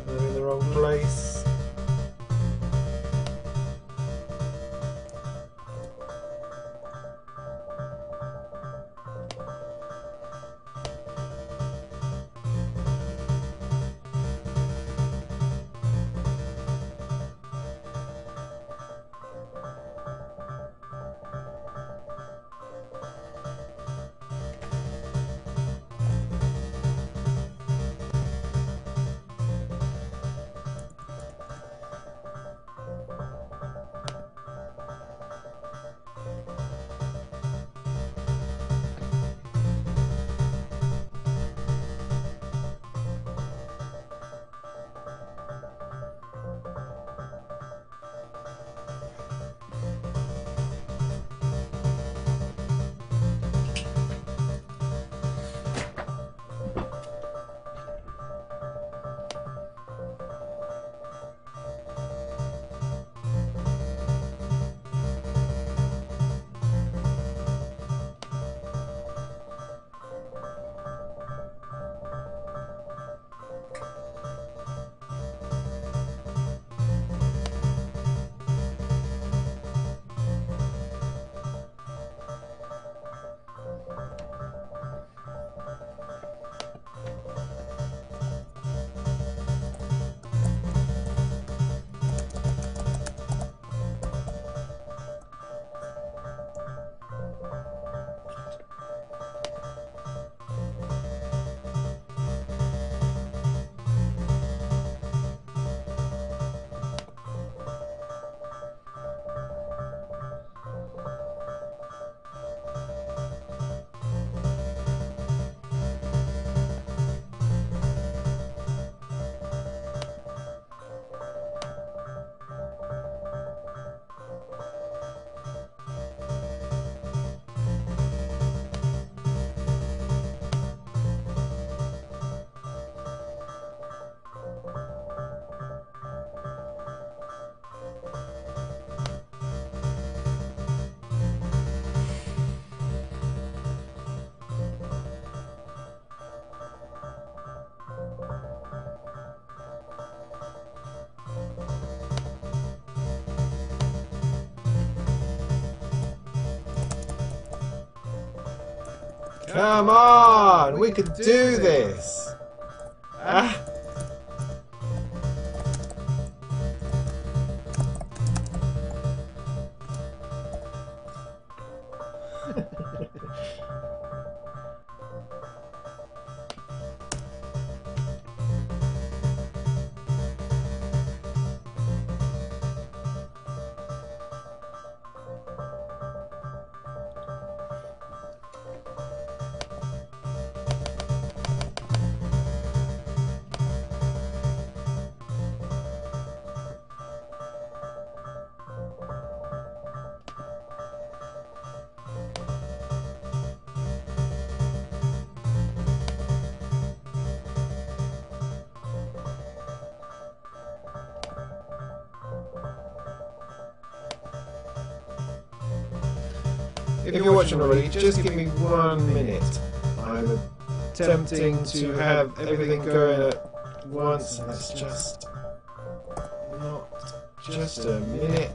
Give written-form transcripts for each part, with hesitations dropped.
They're in the wrong place. Come on, we can do this. Ah. If you're watching already, just give me 1 minute. I'm attempting to have everything going at once, and it's just not just a minute.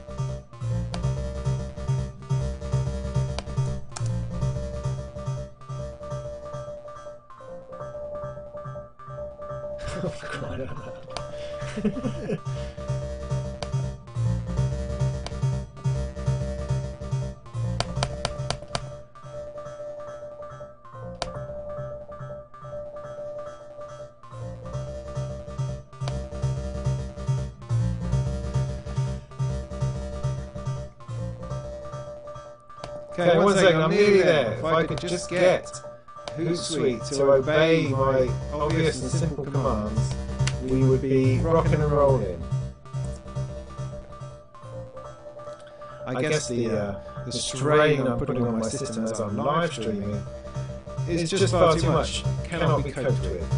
Oh, for crying out loud. Okay, 1 second, I'm nearly there. If I could just get Hootsuite to obey my obvious and simple commands, we would be rocking and rolling. I guess the strain I'm putting on my system as I'm live streaming is just far too much, cannot be coped with.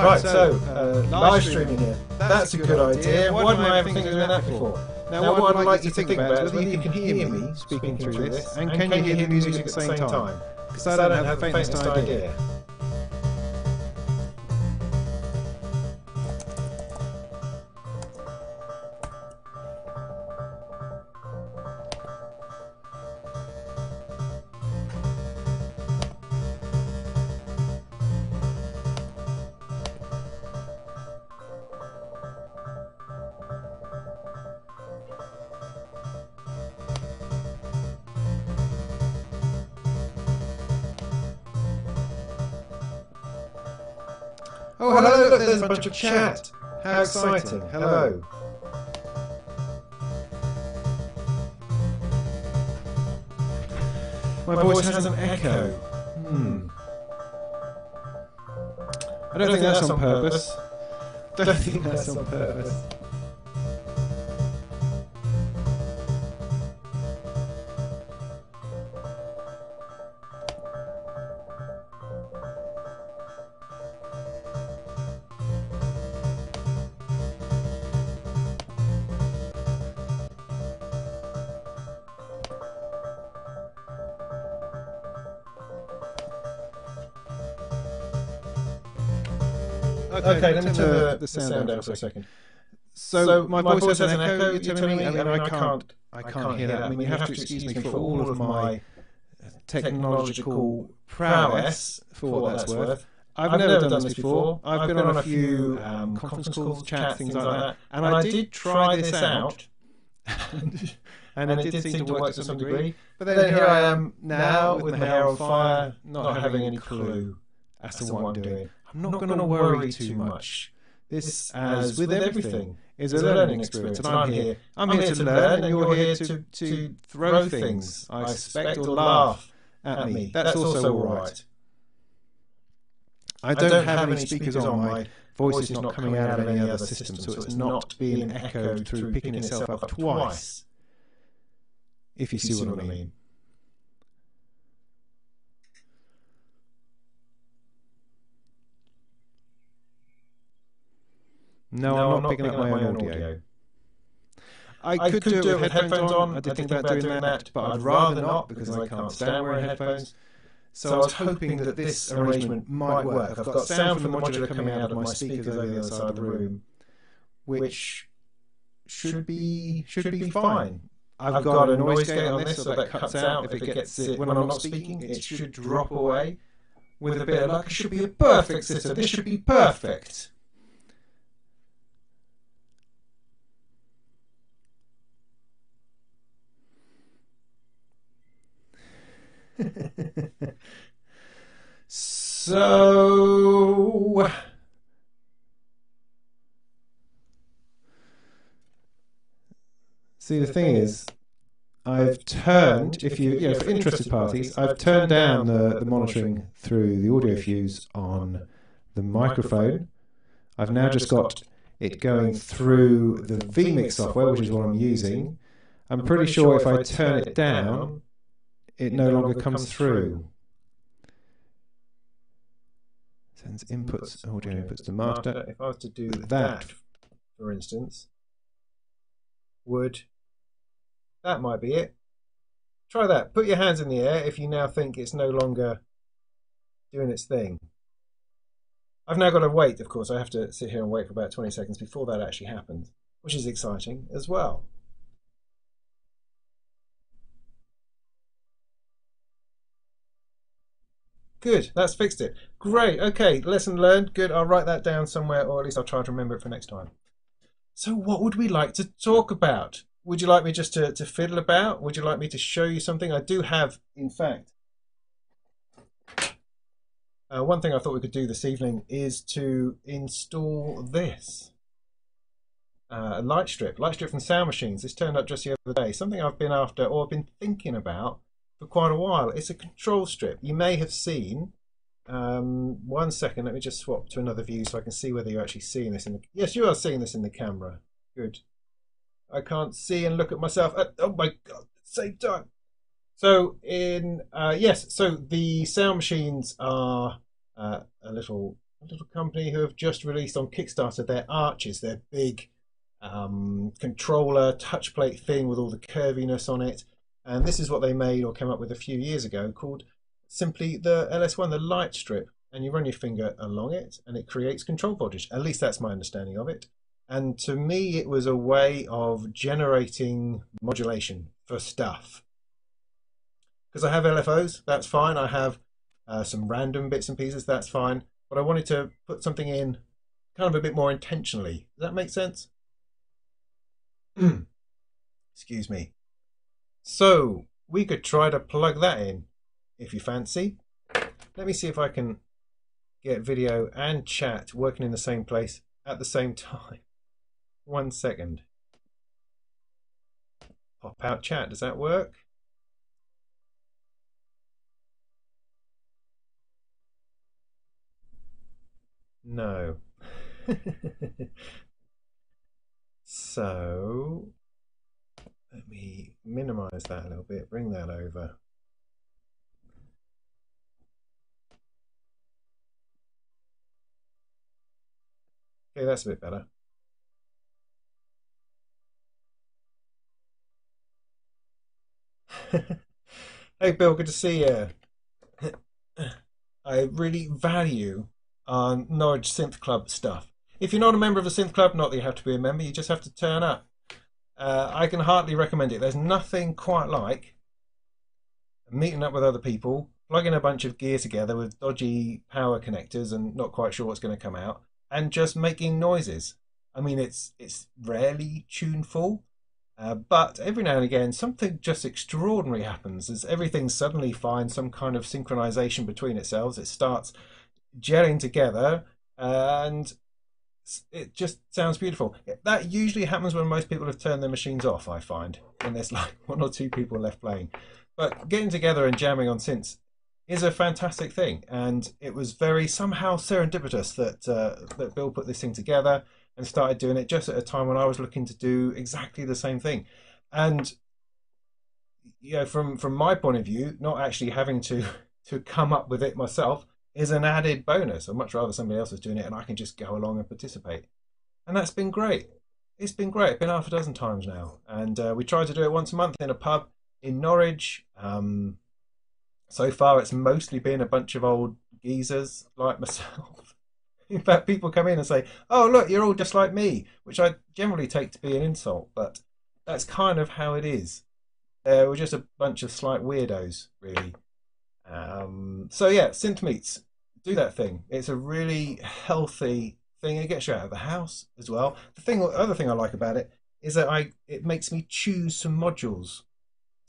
Right, so live streaming here. That's a good idea. Why didn't I ever think of doing that before? Now what I'd like you to think about is whether you can hear me speaking through this, and can you hear the music at the same time? Because I don't have the faintest idea. Oh, hello, look, there's a bunch of chat. How exciting. Hello. My voice has an echo. I don't think that's on purpose. Don't think that's on purpose. Okay, let me turn the sound down for a second. So my voice has an echo, you're telling me? I mean, I can't hear that. I mean, you have to excuse me for all of my technological prowess, for what that's worth. I've never done this before. I've been on a few conference calls, chats, things like that, and I did try this out, and it did seem to work to some degree. But then here I am now with my hair on fire, not having any clue as to what I'm doing. I'm not going to worry too much. This, as with everything, is a learning experience, and I'm here to learn, and you're here to throw things, I suspect, or laugh at me. That's also all right. I don't have any speakers on. My voice is not coming out of any other system, so it's not being echoed through picking itself up twice, if you see what I mean. No, I'm not picking up my own audio. I could do it with headphones on. I did think about doing that, but I'd rather not because I can't stand wearing headphones. So I was hoping that this arrangement might work. I've got sound from the modular coming out of my speakers over the other side of the room, which should be fine. I've got a noise gate on this, so that cuts out. If it gets it when I'm not speaking, it should drop away. With a bit of luck, it should be a perfect system. This should be perfect. So see, the thing is, I've turned, if you for interested parties, I've turned down the monitoring through the audio fuse on the microphone. I've now just got it going through the vMix software, which is what I'm using. I'm pretty sure if I turn it down, it no longer comes through. Sends inputs, audio inputs to master. If I was to do that, for instance, that might be it. Try that. Put your hands in the air if you now think it's no longer doing its thing. I've now got to wait, of course. I have to sit here and wait for about 20 seconds before that actually happens, which is exciting as well. Good, that's fixed it. Great, okay, lesson learned. Good, I'll write that down somewhere, or at least I'll try to remember it for next time. So what would we like to talk about? Would you like me just to fiddle about? Would you like me to show you something? I do have, in fact, one thing I thought we could do this evening is to install this. A light strip from Sound Machines. This turned up just the other day. Something I've been after, or I've been thinking about for quite a while. It's a control strip. You may have seen, 1 second, let me just swap to another view so I can see whether you're actually seeing this in the, yes, you are seeing this in the camera. Good. I can't see and look at myself at, oh my god, at the same time. So yes, so the Sound Machines are a little a little company who have just released on Kickstarter their arches, their big controller touch plate thing with all the curviness on it. And this is what they made or came up with a few years ago, called simply the LS1, the light strip. And you run your finger along it and it creates control voltage. At least that's my understanding of it. And to me, it was a way of generating modulation for stuff. Because I have LFOs, that's fine. I have some random bits and pieces, that's fine. But I wanted to put something in kind of a bit more intentionally. Does that make sense? Excuse me. So we could try to plug that in if you fancy. Let me see if I can get video and chat working in the same place at the same time. 1 second. Pop out chat, does that work? No. So let me minimize that a little bit, bring that over. Okay, that's a bit better. Hey Bill, good to see you. I really value Norwich Synth Club stuff. If you're not a member of the Synth Club, not that you have to be a member, you just have to turn up. I can hardly recommend it. There's nothing quite like meeting up with other people, plugging a bunch of gear together with dodgy power connectors and not quite sure what's going to come out, and just making noises. I mean, it's rarely tuneful, but every now and again, something just extraordinary happens as everything suddenly finds some kind of synchronization between itself. It starts gelling together and it just sounds beautiful. That usually happens when most people have turned their machines off, I find, when there's like 1 or 2 people left playing. But getting together and jamming on synths is a fantastic thing, and it was very somehow serendipitous that Bill put this thing together and started doing it just at a time when I was looking to do exactly the same thing. And from my point of view, not actually having to come up with it myself is an added bonus. I'd much rather somebody else is doing it and I can just go along and participate. And that's been great. It's been great. It's been half a dozen times now. And we try to do it once a month in a pub in Norwich. So far, it's mostly been a bunch of old geezers like myself. In fact, people come in and say, "Oh, look, you're all just like me," which I generally take to be an insult, but that's kind of how it is. We're just a bunch of slight weirdos, really. So yeah, synth meets, do that thing. It's a really healthy thing. It gets you out of the house as well. Other thing I like about it is that it makes me choose some modules.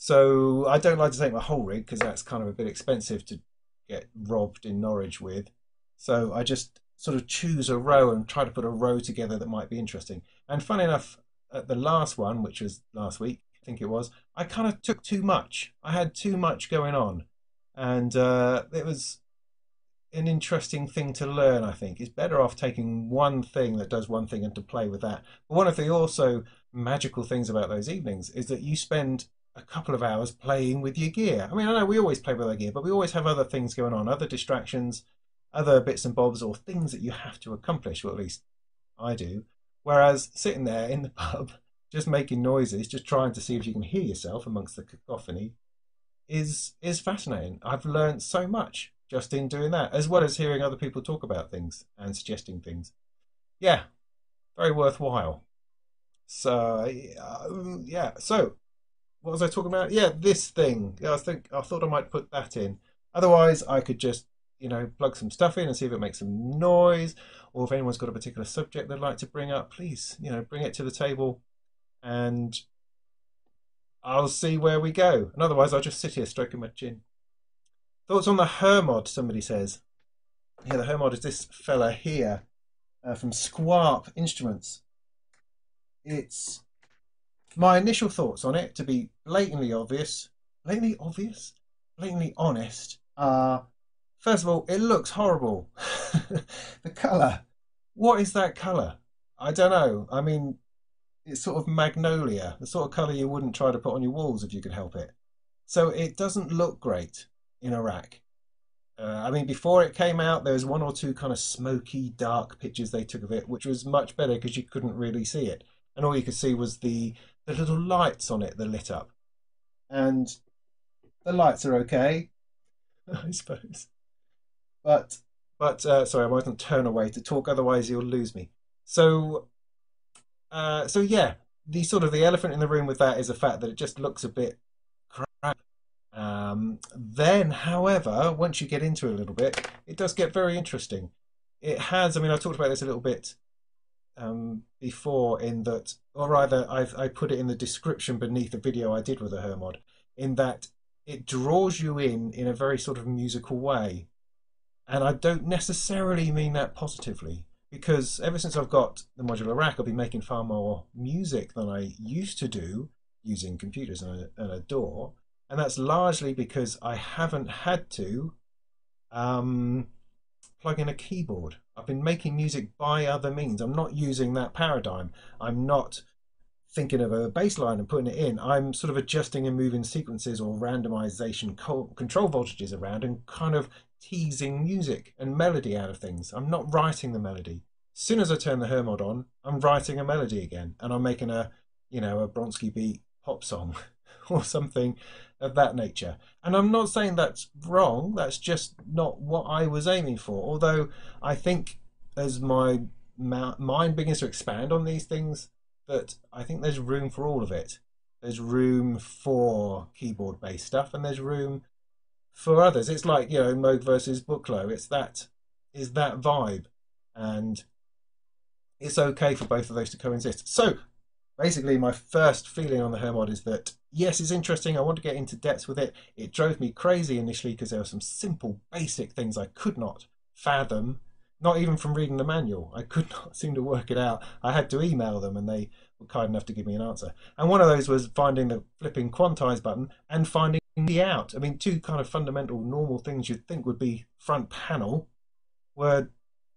So I don't like to take my whole rig because that's kind of a bit expensive to get robbed in Norwich with. So I just sort of choose a row and try to put a row together that might be interesting. And fun enough, at the last one, which was last week, I think it was, I kind of took too much. I had too much going on. And it was an interesting thing to learn, I think. It's better off taking one thing that does one thing and to play with that. But one of the also magical things about those evenings is that you spend a couple of hours playing with your gear. I mean, I know we always play with our gear, but we always have other things going on, other distractions, other bits and bobs, or things that you have to accomplish, or at least I do. Whereas sitting there in the pub, just making noises, just trying to see if you can hear yourself amongst the cacophony, is fascinating. I've learned so much just in doing that, as well as hearing other people talk about things and suggesting things. Yeah, very worthwhile. So yeah. So what was I talking about? Yeah, this thing. Yeah, I thought I might put that in. Otherwise, I could just plug some stuff in and see if it makes some noise, or if anyone's got a particular subject they'd like to bring up, please bring it to the table, and I'll see where we go. And otherwise, I'll just sit here stroking my chin. Thoughts on the Hermod? Somebody says. Yeah, the Hermod is this fella here from Squarp Instruments. It's my initial thoughts on it, to be blatantly honest, are first of all, it looks horrible. The colour. What is that colour? I don't know. I mean, it's sort of magnolia, the sort of colour you wouldn't try to put on your walls if you could help it. So it doesn't look great in a rack. I mean, before it came out, there was one or two kind of smoky, dark pictures they took of it, which was much better because you couldn't really see it, and all you could see was the little lights on it that lit up, and the lights are okay, I suppose. But sorry, I mustn't turn away to talk, otherwise you'll lose me. So so yeah, the sort of the elephant in the room with that is the fact that it just looks a bit crap. Then, however, once you get into it a little bit, it does get very interesting. It has, I mean, I talked about this a little bit before, in that, or rather, I put it in the description beneath the video I did with the Hermod, in that it draws you in a very sort of musical way. And I don't necessarily mean that positively, because ever since I've got the modular rack, I've been making far more music than I used to do using computers and a DAW. And that's largely because I haven't had to um, plug in a keyboard. I've been making music by other means. I'm not using that paradigm. I'm not thinking of a bass line and putting it in. I'm sort of adjusting and moving sequences or randomization control voltages around and kind of teasing music and melody out of things. I'm not writing the melody. As soon as I turn the Hermod on, I'm writing a melody again, and I'm making a, you know, a Bronsky beat pop song or something of that nature. And I'm not saying that's wrong. That's just not what I was aiming for. Although I think as my mind begins to expand on these things, that I think there's room for all of it. There's room for keyboard based stuff, and there's room for others. It's like, you know, Moog versus Buchloh. It's that is that vibe, and it's okay for both of those to coexist. So basically, my first feeling on the Hermod is that yes, it's interesting. I want to get into depths with it. It drove me crazy initially because there were some simple, basic things I could not fathom. Not even from reading the manual. I could not seem to work it out. I had to email them and they were kind enough to give me an answer. And one of those was finding the flipping quantize button and finding the out. I mean, two kind of fundamental normal things you'd think would be front panel were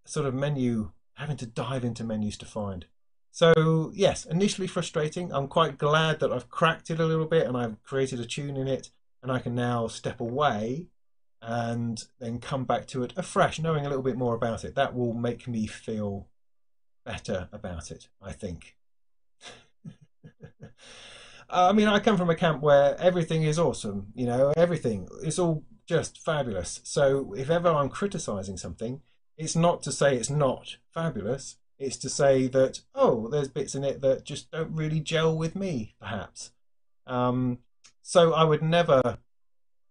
sort of menu, having to dive into menus to find. So yes, initially frustrating. I'm quite glad that I've cracked it a little bit and I've created a tune in it, and I can now step away and then come back to it afresh, knowing a little bit more about it. That will make me feel better about it, I think. I mean, I come from a camp where everything is awesome, you know, everything. It's all just fabulous. So if ever I'm criticizing something, it's not to say it's not fabulous. It's to say that, oh, there's bits in it that just don't really gel with me, perhaps. Um, so I would never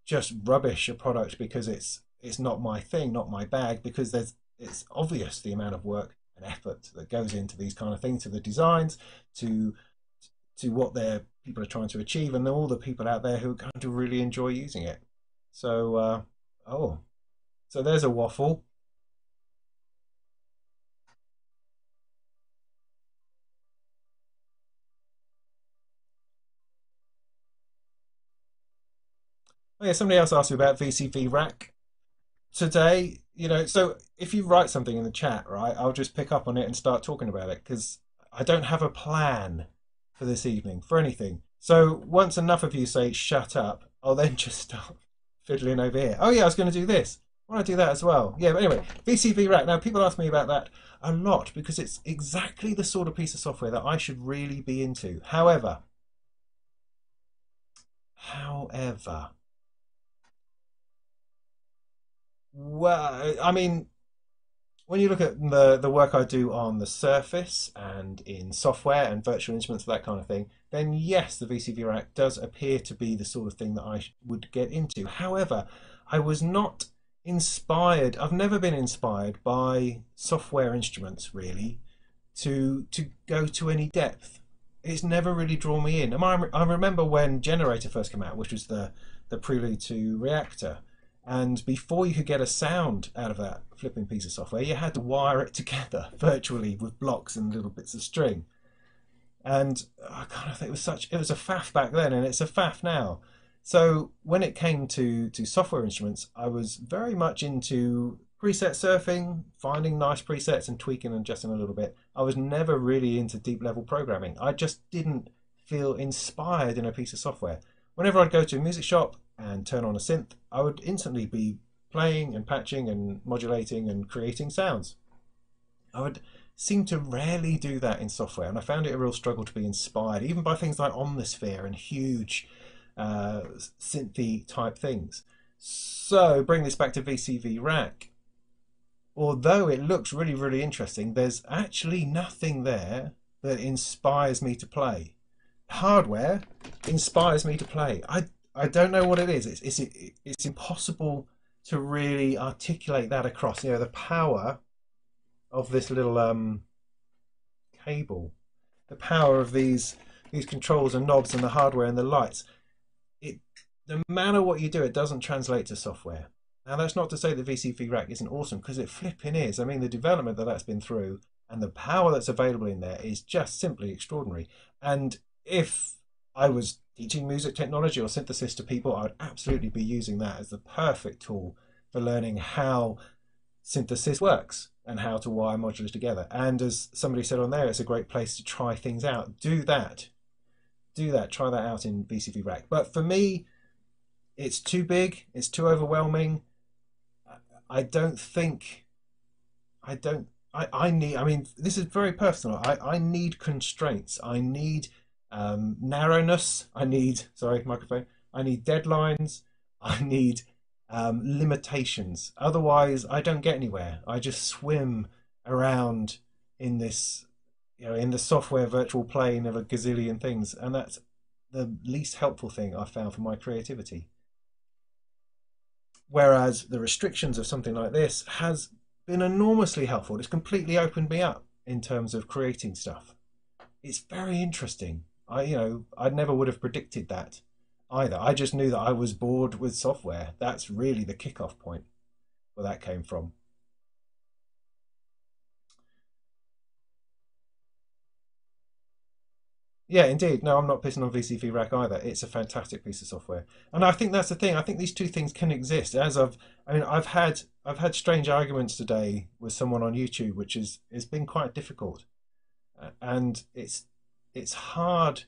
just rubbish a product because it's not my thing, not my bag, because there's it's obvious the amount of work and effort that goes into these kind of things, to the designs, to what their people are trying to achieve, and all the people out there who are going to really enjoy using it. So oh, so there's a waffle. Oh yeah, somebody else asked me about VCV Rack today. You know, so if you write something in the chat, right, I'll just pick up on it and start talking about it, because I don't have a plan for this evening for anything. So once enough of you say shut up, I'll then just start fiddling over here. Oh yeah, I was going to do this. I want to do that as well. Yeah, but anyway, VCV Rack. Now people ask me about that a lot because it's exactly the sort of piece of software that I should really be into. However, well, I mean, when you look at the work I do on the Surface and in software and virtual instruments, that kind of thing, then yes, the VCV Rack does appear to be the sort of thing that I would get into. However, I was not inspired. I've never been inspired by software instruments really to go to any depth. It's never really drawn me in. I remember when Generator first came out, which was the prelude to Reactor. And before you could get a sound out of that flipping piece of software, you had to wire it together virtually with blocks and little bits of string. And I kind of think it was a faff back then, and it's a faff now. So when it came to software instruments, I was very much into preset surfing, finding nice presets and tweaking and adjusting a little bit. I was never really into deep level programming. I just didn't feel inspired in a piece of software. Whenever I'd go to a music shop and turn on a synth, I would instantly be playing and patching and modulating and creating sounds. I would seem to rarely do that in software, and I found it a real struggle to be inspired, even by things like Omnisphere and huge synthy type things. So bring this back to VCV Rack. Although it looks really, really interesting, there's actually nothing there that inspires me to play. Hardware inspires me to play. I don't know what it is. It's impossible to really articulate that across. You know, the power of this little cable, the power of these controls and knobs and the hardware and the lights. It, no matter what you do, it doesn't translate to software. Now that's not to say that VCV Rack isn't awesome, because it flipping is. I mean, the development that's been through and the power that's available in there is just simply extraordinary. And if I was teaching music technology or synthesis to people, I would absolutely be using that as the perfect tool for learning how synthesis works and how to wire modulars together. And as somebody said on there, it's a great place to try things out. Do that. Try that out in VCV Rack. But for me, it's too big. It's too overwhelming. I need, I mean, this is very personal. I need constraints. I need narrowness. I need, sorry, microphone. I need deadlines. I need limitations. Otherwise, I don't get anywhere. I just swim around in this, you know, in the software virtual plane of a gazillion things, and that's the least helpful thing I've found for my creativity. Whereas the restrictions of something like this has been enormously helpful. It's completely opened me up in terms of creating stuff. It's very interesting. I never would have predicted that either. I just knew that I was bored with software. That's really the kickoff point where that came from. Yeah, indeed. No, I'm not pissing on VCV Rack either. It's a fantastic piece of software, and I think that's the thing. I think these two things can exist. I've had strange arguments today with someone on YouTube, which is it's been quite difficult, and it's hard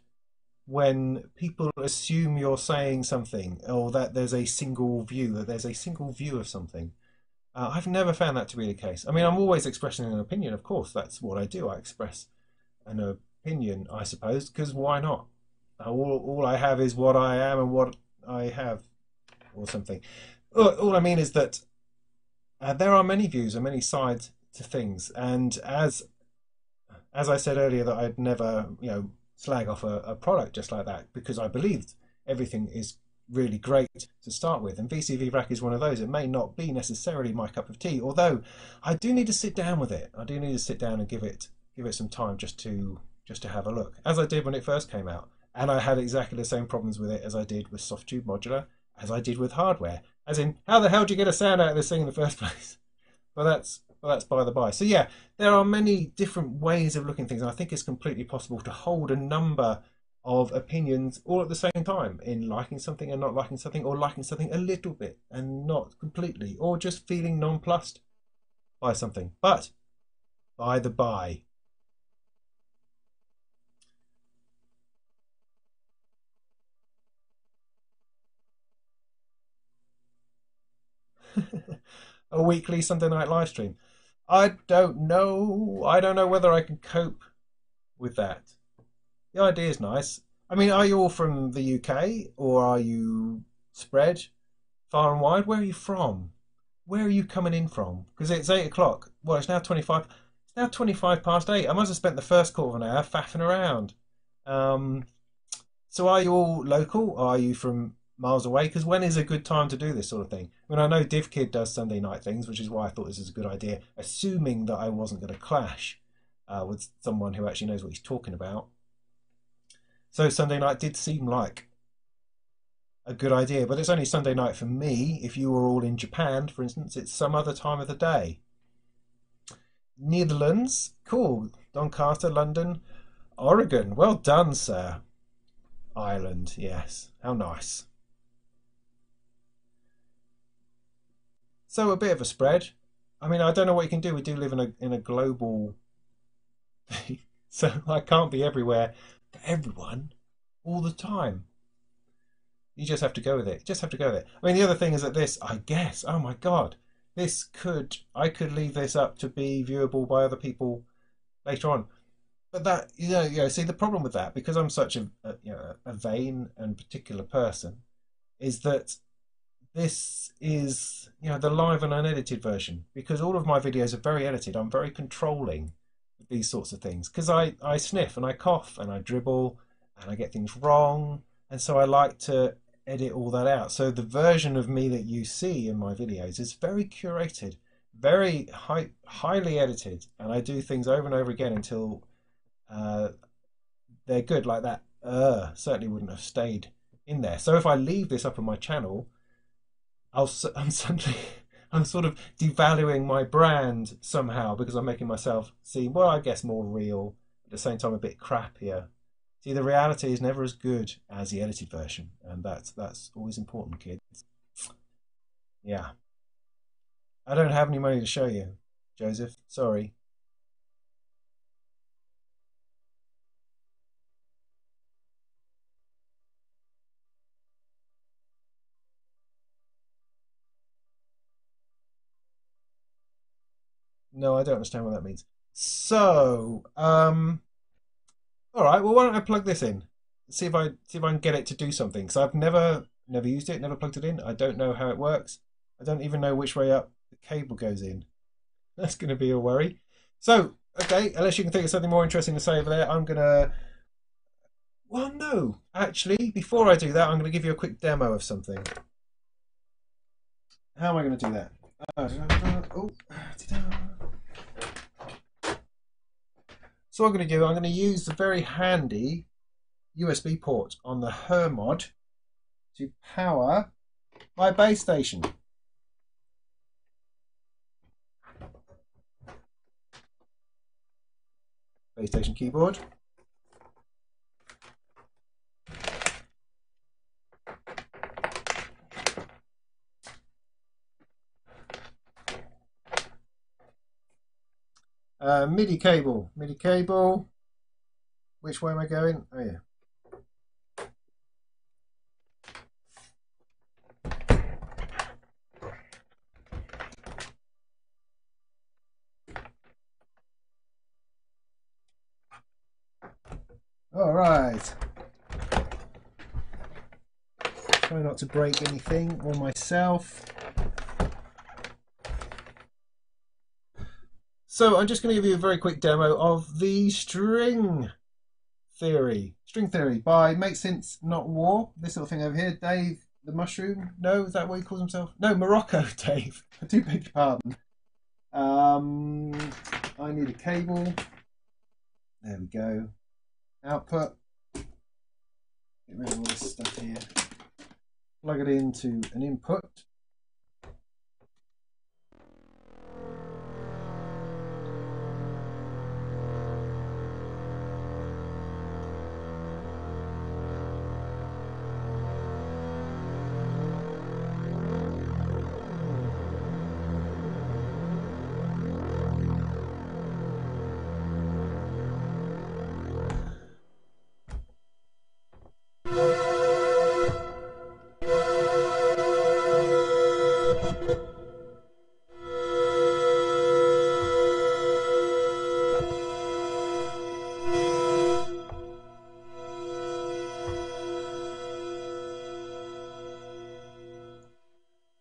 when people assume you're saying something or that there's a single view, that there's a single view of something. I've never found that to be the case. I mean, I'm always expressing an opinion, of course. That's what I do. I express an opinion, I suppose, because why not? All I have is what I am and what I have, or something. All I mean is that there are many views and many sides to things, and as I said earlier, that I'd never, slag off a product just like that, because I believed everything is really great to start with, and VCV Rack is one of those. It may not be necessarily my cup of tea, although I do need to sit down with it. I do need to sit down and give it some time just to have a look, as I did when it first came out. And I had exactly the same problems with it as I did with soft tube modular, as I did with hardware. As in, how the hell do you get a sound out of this thing in the first place? Well, that's by the by. So yeah, there are many different ways of looking at things, and I think it's completely possible to hold a number of opinions all at the same time, in liking something and not liking something, or liking something a little bit and not completely, or just feeling nonplussed by something. But by the by, a weekly Sunday night live stream. I don't know. I don't know whether I can cope with that. The idea is nice. I mean, are you all from the UK, or are you spread far and wide? Where are you from? Where are you coming in from? Because it's 8 o'clock. Well, it's now 25. It's now 25 past 8. I must have spent the first quarter of an hour faffing around. Um, so are you all local, or are you from miles away? Because when is a good time to do this sort of thing? I mean, I know DivKid does Sunday night things, which is why I thought this was a good idea, assuming that I wasn't going to clash with someone who actually knows what he's talking about. So Sunday night did seem like a good idea, but it's only Sunday night for me. If you were all in Japan, for instance, it's some other time of the day. Netherlands, cool. Doncaster, London, Oregon. Well done, sir. Ireland, yes. How nice. So a bit of a spread. I mean, I don't know what you can do. We do live in a global thing, so I can't be everywhere for everyone all the time. You just have to go with it. You just have to go with it. I mean, the other thing is that this, I guess, oh my God, I could leave this up to be viewable by other people later on. But that, see the problem with that, because I'm such a vain and particular person, is that this is, the live and unedited version, because all of my videos are very edited. I'm very controlling with these sorts of things, because I sniff and I cough and I dribble and I get things wrong, and so I like to edit all that out. So the version of me that you see in my videos is very curated, very highly edited, and I do things over and over again until they're good. Like that certainly wouldn't have stayed in there. So if I leave this up on my channel, I'm suddenly I'm sort of devaluing my brand somehow, because I'm making myself seem, well, I guess more real, at the same time a bit crappier. See, the reality is never as good as the edited version, and that's always important, kids. Yeah. I don't have any money to show you, Joseph. Sorry. No, I don't understand what that means. So, all right. Well, why don't I plug this in? See if I can get it to do something. Because I've never used it, never plugged it in. I don't know how it works. I don't even know which way up the cable goes in. That's going to be a worry. So, okay, unless you can think of something more interesting to say over there, I'm gonna. Well, no, actually, before I do that, I'm going to give you a quick demo of something. How am I going to do that? Oh, so what I'm going to do, I'm going to use the very handy USB port on the Hermod to power my base station. Base station keyboard. MIDI cable. Which way am I going? Oh yeah. All right. Try not to break anything or myself. So I'm just going to give you a very quick demo of the string theory. String theory by Make Synth Not War. This little thing over here. Dave the Mushroom. No, is that what he calls himself? No, Morocco Dave. I do beg your pardon. I need a cable. There we go. Output. Get rid of all this stuff here. Plug it into an input.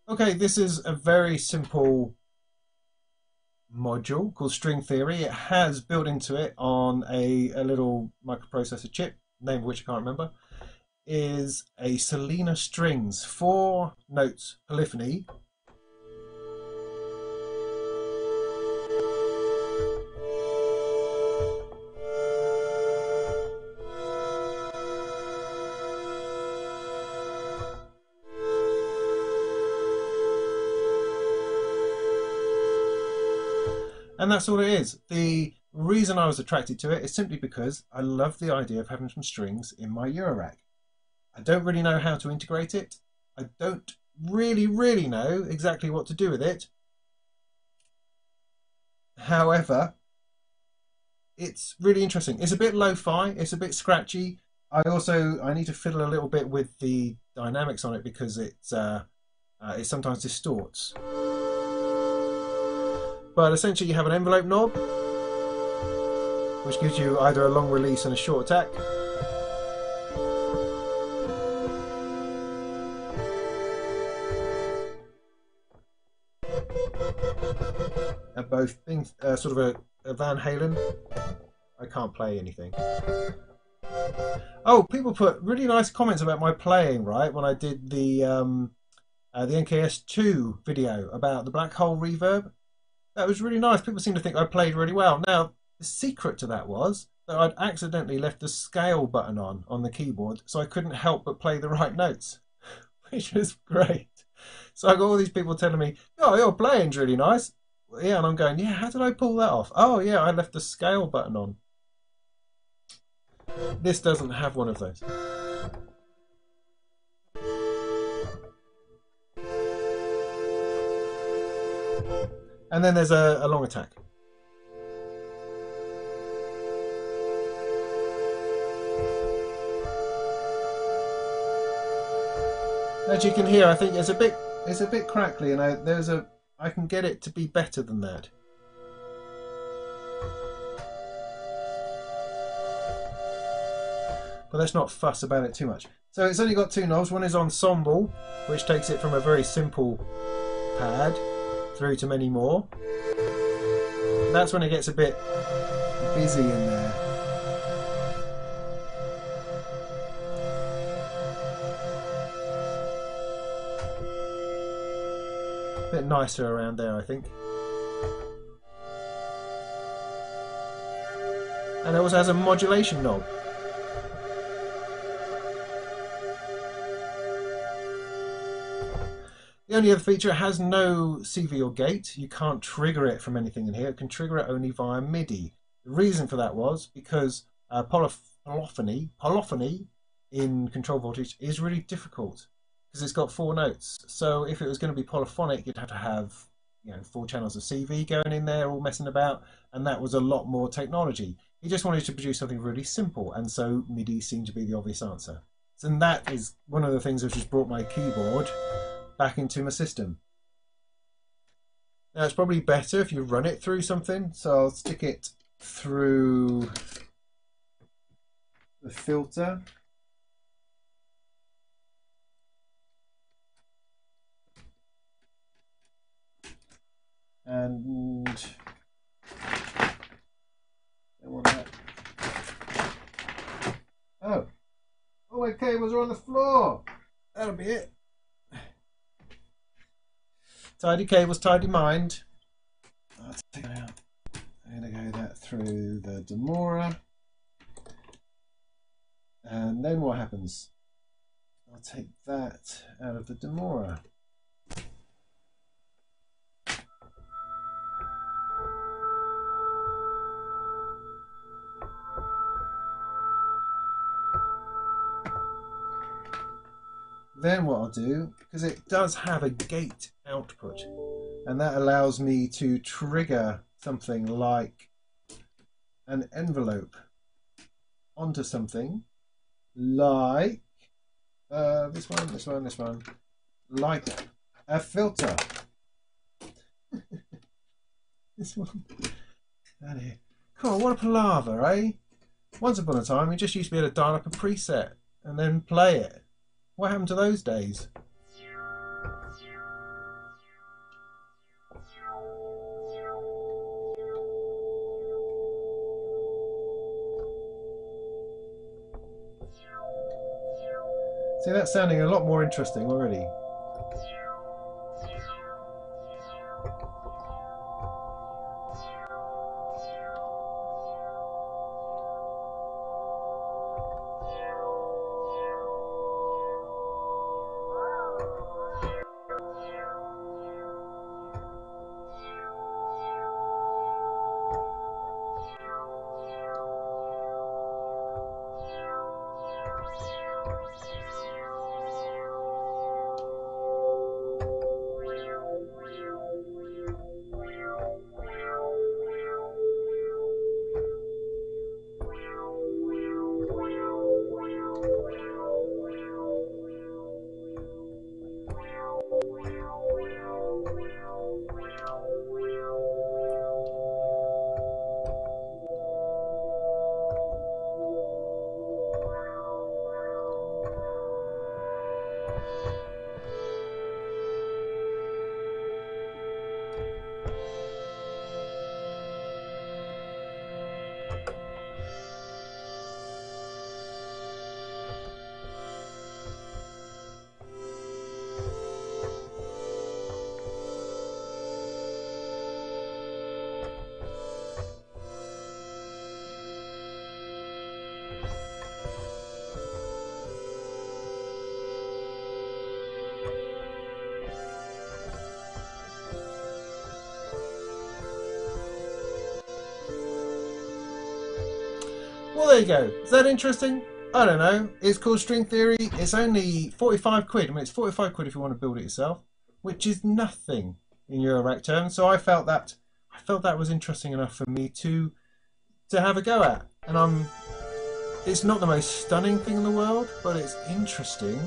Okay, this is a very simple module called String Theory. It has built into it on a little microprocessor chip, name of which I can't remember, is a Selena Strings 4 notes polyphony. And that's all it is. The reason I was attracted to it is simply because I love the idea of having some strings in my Eurorack. I don't really know how to integrate it. I don't really know exactly what to do with it. However, it's really interesting. It's a bit lo-fi, it's a bit scratchy. I need to fiddle a little bit with the dynamics on it because it sometimes distorts. But essentially you have an envelope knob, which gives you either a long release and a short attack. Both being sort of a Van Halen. I can't play anything. Oh, people put really nice comments about my playing, right? When I did the NKS2 video about the black hole reverb. That was really nice. People seem to think I played really well. Now, the secret to that was that I'd accidentally left the scale button on the keyboard, so I couldn't help but play the right notes, which was great. So I got all these people telling me, "Oh, your playing's really nice." Yeah, and I'm going, "Yeah, how did I pull that off?" "Oh, yeah, I left the scale button on." This doesn't have one of those. And then there's a long attack. As you can hear, I think it's a bit crackly, and I can get it to be better than that. But let's not fuss about it too much. So it's only got two knobs. One is ensemble, which takes it from a very simple pad through to many more. That's when it gets a bit busy in there. A bit nicer around there, I think. And it also has a modulation knob. The only other feature, it has no CV or gate. You can't trigger it from anything in here. It can trigger it only via MIDI. The reason for that was because polyphony in control voltage is really difficult because it's got 4 notes. So if it was going to be polyphonic, you'd have to have 4 channels of CV going in there, all messing about, and that was a lot more technology. He just wanted to produce something really simple, and so MIDI seemed to be the obvious answer. And that is one of the things that just brought my keyboard back into my system. Now it's probably better if you run it through something, so I'll stick it through the filter. And I want that. Oh, my cables are on the floor. That'll be it. Tidy cables, tidy mind. I'll take it out. I'm going to go that through the Demora. And then what happens? I'll take that out of the Demora. Then what I'll do, because it does have a gate output, and that allows me to trigger something like an envelope onto something like this one, like a filter. This one. Down here. Cool, what a palaver, eh? Once upon a time, you just used to be able to dial up a preset and then play it. What happened to those days? See, that's sounding a lot more interesting already. you go. Is that interesting? I don't know. It's called String Theory. It's only 45 quid. I mean, it's 45 quid if you want to build it yourself, which is nothing in Eurorack terms. So I felt that was interesting enough for me to have a go at. And it's not the most stunning thing in the world, but it's interesting.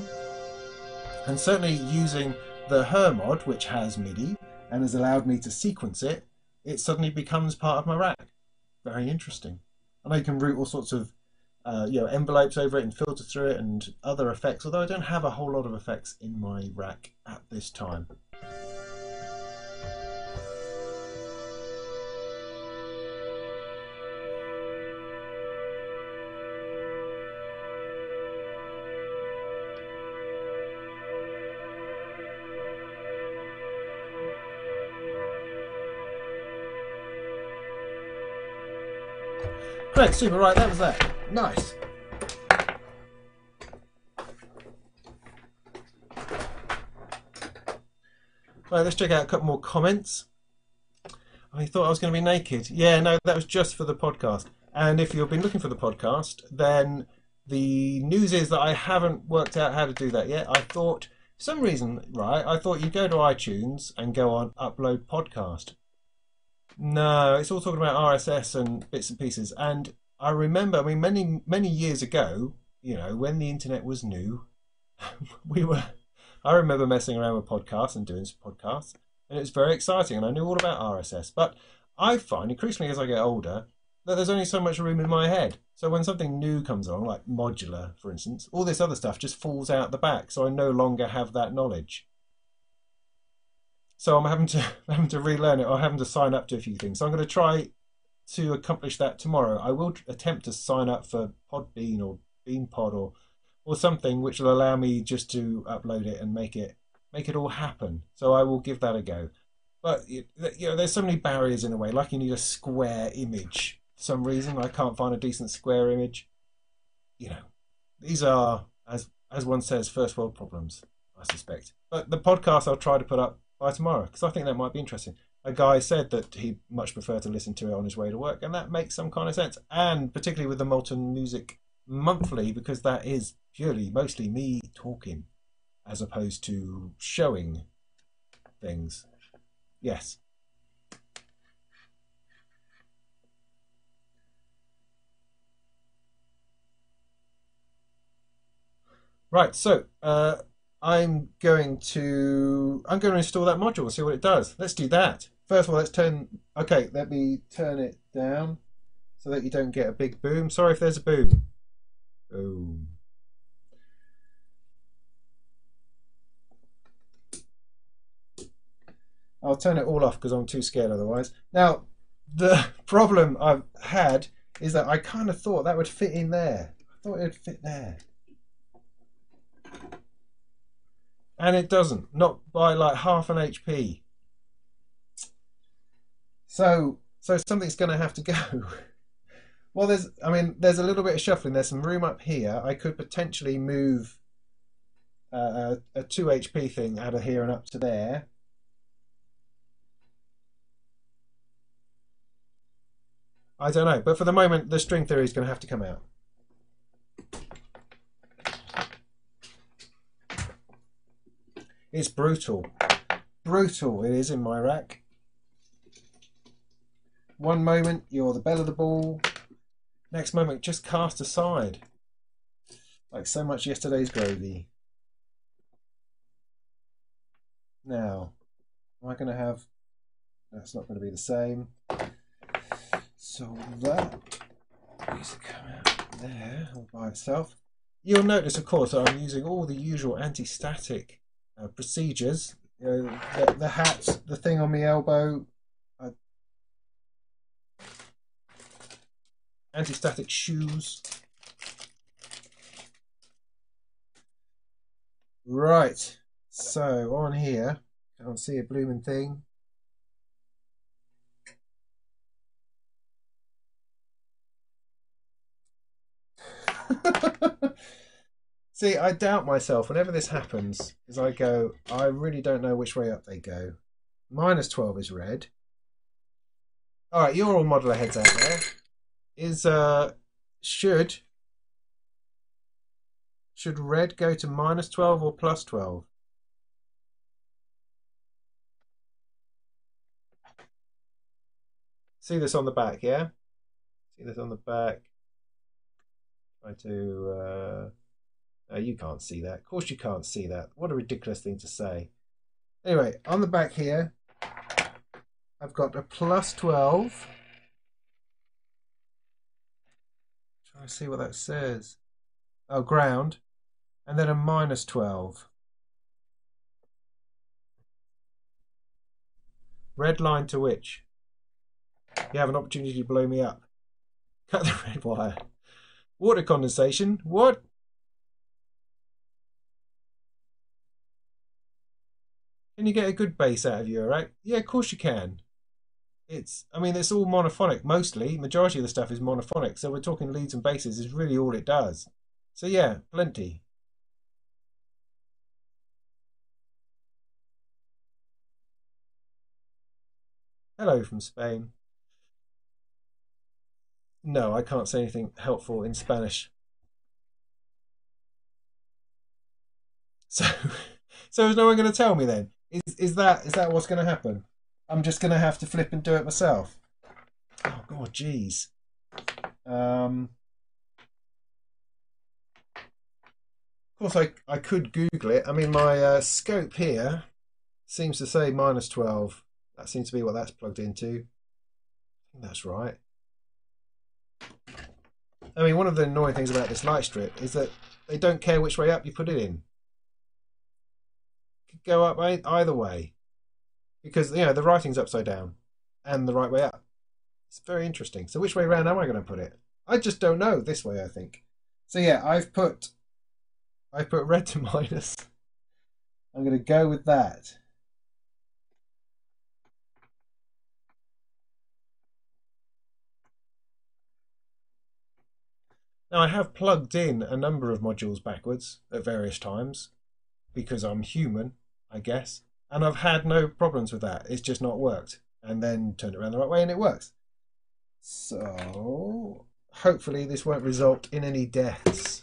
And certainly using the Hermod, which has MIDI and has allowed me to sequence it, it suddenly becomes part of my rack. Very interesting. I know you can route all sorts of envelopes over it and filter through it and other effects, although I don't have a whole lot of effects in my rack at this time. Great, super, right, that was that. Nice. Right, let's check out a couple more comments. I thought I was going to be naked. Yeah, no, that was just for the podcast. And if you've been looking for the podcast, then the news is that I haven't worked out how to do that yet. I thought, for some reason, right, I thought you go to iTunes and go on Upload Podcast. No, it's all talking about RSS and bits and pieces. And I remember, I mean, many years ago, you know, when the internet was new, I remember messing around with podcasts and doing some podcasts, and it was very exciting, and I knew all about RSS. But I find, increasingly as I get older, that there's only so much room in my head. So when something new comes along, like modular, for instance, all this other stuff just falls out the back, so I no longer have that knowledge. So I'm having to relearn it, or having to sign up to a few things. So I'm going to try to accomplish that tomorrow. I will attempt to sign up for Podbean or BeanPod or something which will allow me just to upload it and make it all happen. So I will give that a go. But you know, there's so many barriers in the way. Like you need a square image. For some reason I can't find a decent square image. You know, these are, as one says, first world problems, I suspect. But the podcast I'll try to put up by tomorrow, because I think that might be interesting. A guy said that he'd much prefer to listen to it on his way to work, and that makes some kind of sense. And particularly with the Molten Music Monthly, because that is purely, mostly me talking, as opposed to showing things. Yes. Right, so I'm going to install that module and see what it does. Let's do that. First of all, let me turn it down so that you don't get a big boom. Sorry if there's a boom. Boom. I'll turn it all off because I'm too scared otherwise. Now, the problem I've had is that I kind of thought that would fit in there. I thought it would fit there. And it doesn't, not by like half an HP. So something's going to have to go. Well, there's a little bit of shuffling. There's some room up here. I could potentially move a 2 HP thing out of here and up to there. I don't know, but for the moment, the string theory is going to have to come out. It's brutal. Brutal it is in my rack. One moment you're the belle of the ball, next moment just cast aside. Like so much yesterday's gravy. Now, am I going to have... That's not going to be the same. So that needs to come out there all by itself. You'll notice, of course, that I'm using all the usual anti-static procedures. You know, the hat, the thing on my elbow, anti-static shoes. Right, so on here, can't see a blooming thing. See, I doubt myself whenever this happens, because I go, I really don't know which way up they go. -12 is red. Alright, you're all modular heads out there. should red go to -12 or +12? See this on the back, yeah? See this on the back. Try to. You can't see that. Of course, you can't see that. What a ridiculous thing to say. Anyway, on the back here, I've got a +12. Trying to see what that says. Oh, ground. And then a -12. Red line to which? You have an opportunity to blow me up. Cut the red wire. Water condensation. What? Can you get a good bass out of Eurorack? Yeah, of course you can. I mean, it's all monophonic mostly. Majority of the stuff is monophonic. So we're talking leads and basses is really all it does. So yeah, plenty. Hello from Spain. No, I can't say anything helpful in Spanish. So, so is no one going to tell me then? Is that what's going to happen? I'm just going to have to flip and do it myself. Oh God, jeez. Of course, I could Google it. I mean, my scope here seems to say -12. That seems to be what that's plugged into. I think that's right. I mean, one of the annoying things about this light strip is that they don't care which way up you put it in. It could go up either way. Because, the writing's upside down and the right way up. It's very interesting. So which way around am I going to put it? I just don't know. This way, I think. So yeah, I've put red to minus. I'm going to go with that. Now I have plugged in a number of modules backwards at various times because I'm human, I guess. And I've had no problems with that. It's just not worked. And then turned it around the right way and it works. So hopefully this won't result in any deaths.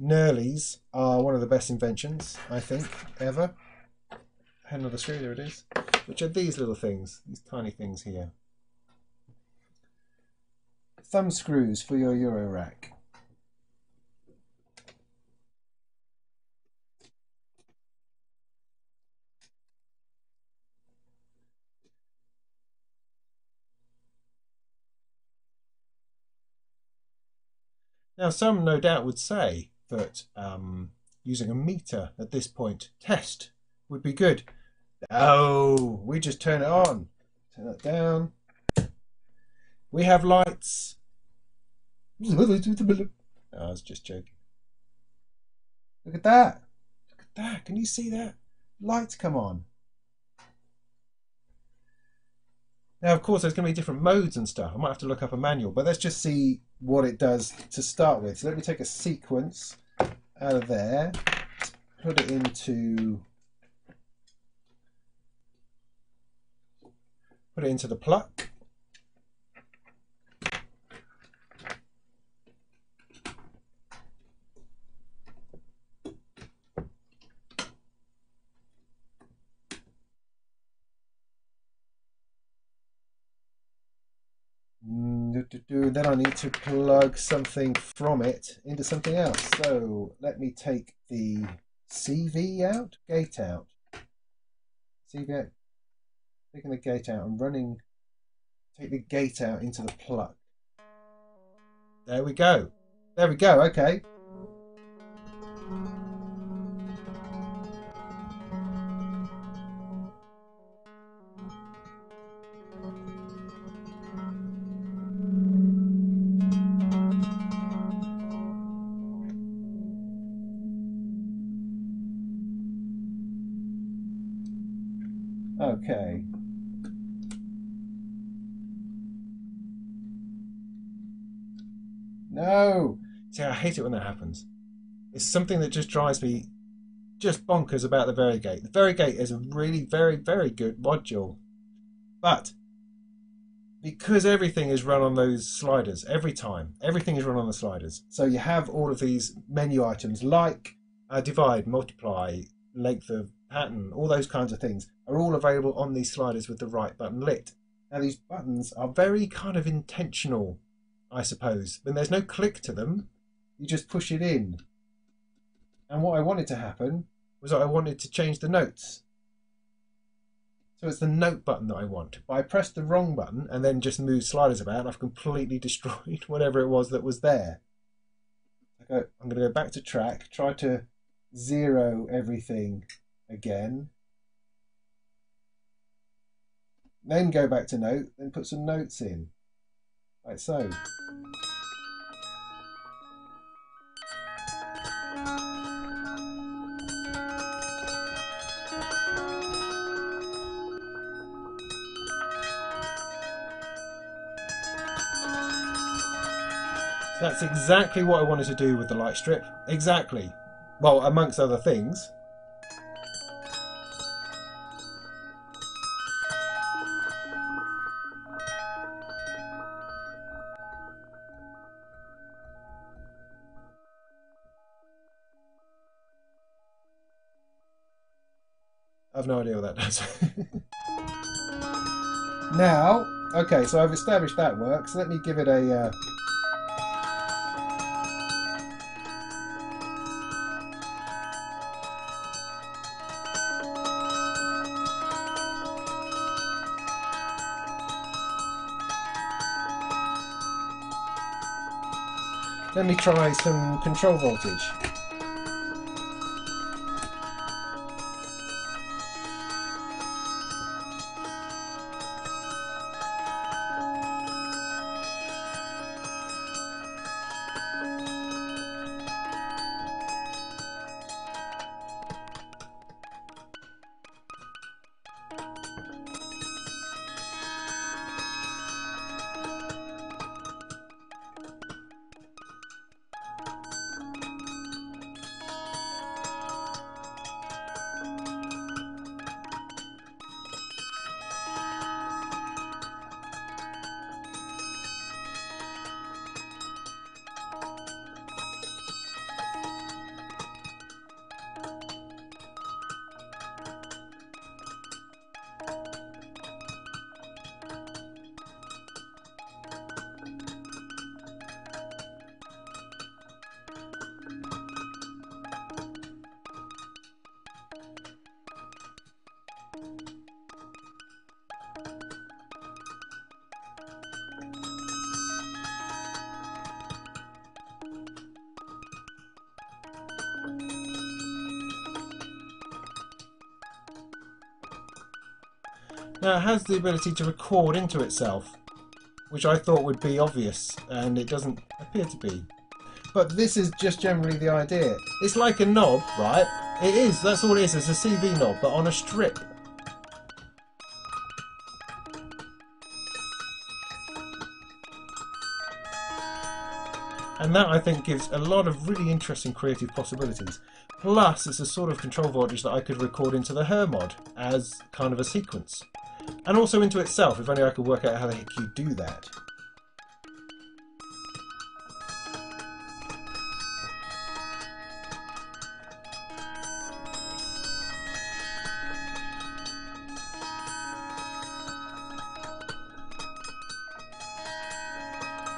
Knurlies are one of the best inventions, I think, ever. Another screw, there it is. Which are these little things, these tiny things here. Thumb screws for your Eurorack. Now, some no doubt would say that using a meter at this point, test, would be good. No, we just turn it on. Turn that down. We have lights. I was just joking. Look at that. Look at that. Can you see that? Lights come on. Now, of course, there's going to be different modes and stuff. I might have to look up a manual, but let's just see what it does to start with. So let me take a sequence out of there, put it into the pluck. Then I need to plug something from it into something else. So let me take the CV out, gate out. CV out, taking the gate out and take the gate out into the plug. There we go. There we go, okay. Okay. No! See, I hate it when that happens. It's something that just drives me just bonkers about the Varigate. The Varigate is a really very, very good module. But because everything is run on those sliders every time, everything is run on the sliders. So you have all of these menu items like divide, multiply, length of pattern, all those kinds of things are all available on these sliders with the right button lit. Now these buttons are very kind of intentional, I suppose. When there's no click to them, you just push it in. And what I wanted to happen was I wanted to change the notes. So it's the note button that I want. But I pressed the wrong button and then just moved sliders about and I've completely destroyed whatever it was that was there. I'm going to go back to track, try to zero everything again. Then go back to note, then put some notes in. Like so. That's exactly what I wanted to do with the light strip. Exactly. Well, amongst other things. I have no idea what that does. Now, okay, so I've established that works. Let me give it a... Let me try some control voltage. Now it has the ability to record into itself, which I thought would be obvious, and it doesn't appear to be. But this is just generally the idea. It's like a knob, right? It is, that's all it is, it's a CV knob, but on a strip. And that, I think, gives a lot of really interesting creative possibilities. Plus, it's a sort of control voltage that I could record into the Hermod as kind of a sequence. And also into itself, if only I could work out how the heck you do that.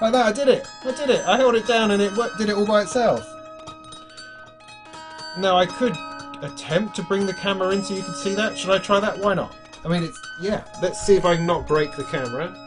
Like that, I did it! I did it! I held it down and it did it all by itself. Now, I could attempt to bring the camera in so you can see that. Should I try that? Why not? I mean, it's... yeah. Let's see if I can not break the camera.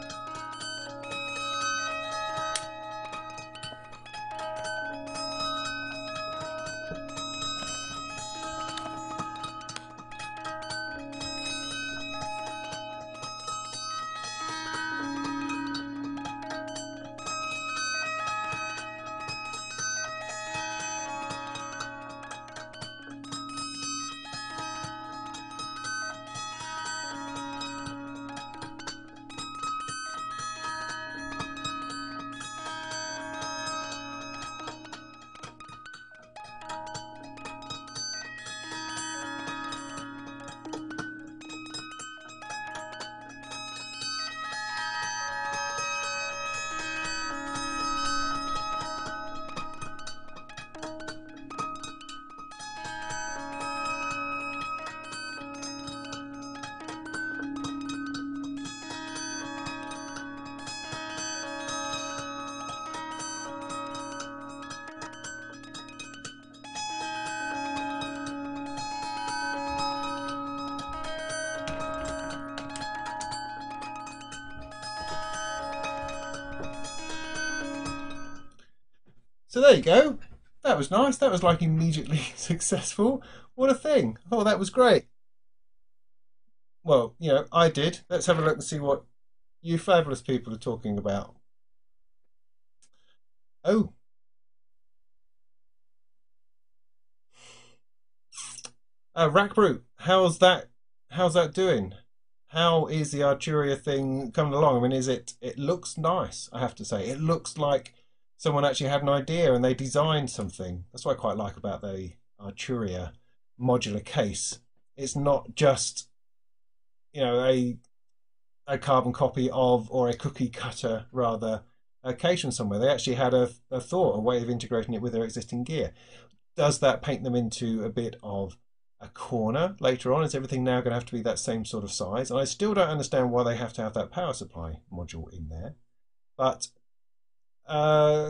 So there you go. That was nice. That was like immediately successful. What a thing. I thought that was great. Well, I did. Let's have a look and see what you fabulous people are talking about. Oh, Rack Brute. How's that doing? How is the Arturia thing coming along? I mean, it looks nice, I have to say. It looks like someone actually had an idea and they designed something. That's what I quite like about the Arturia modular case. It's not just, a carbon copy of, or a cookie cutter rather, a case from somewhere. They actually had a thought, a way of integrating it with their existing gear. Does that paint them into a bit of a corner later on? Is everything now going to have to be that same sort of size? And I still don't understand why they have to have that power supply module in there. But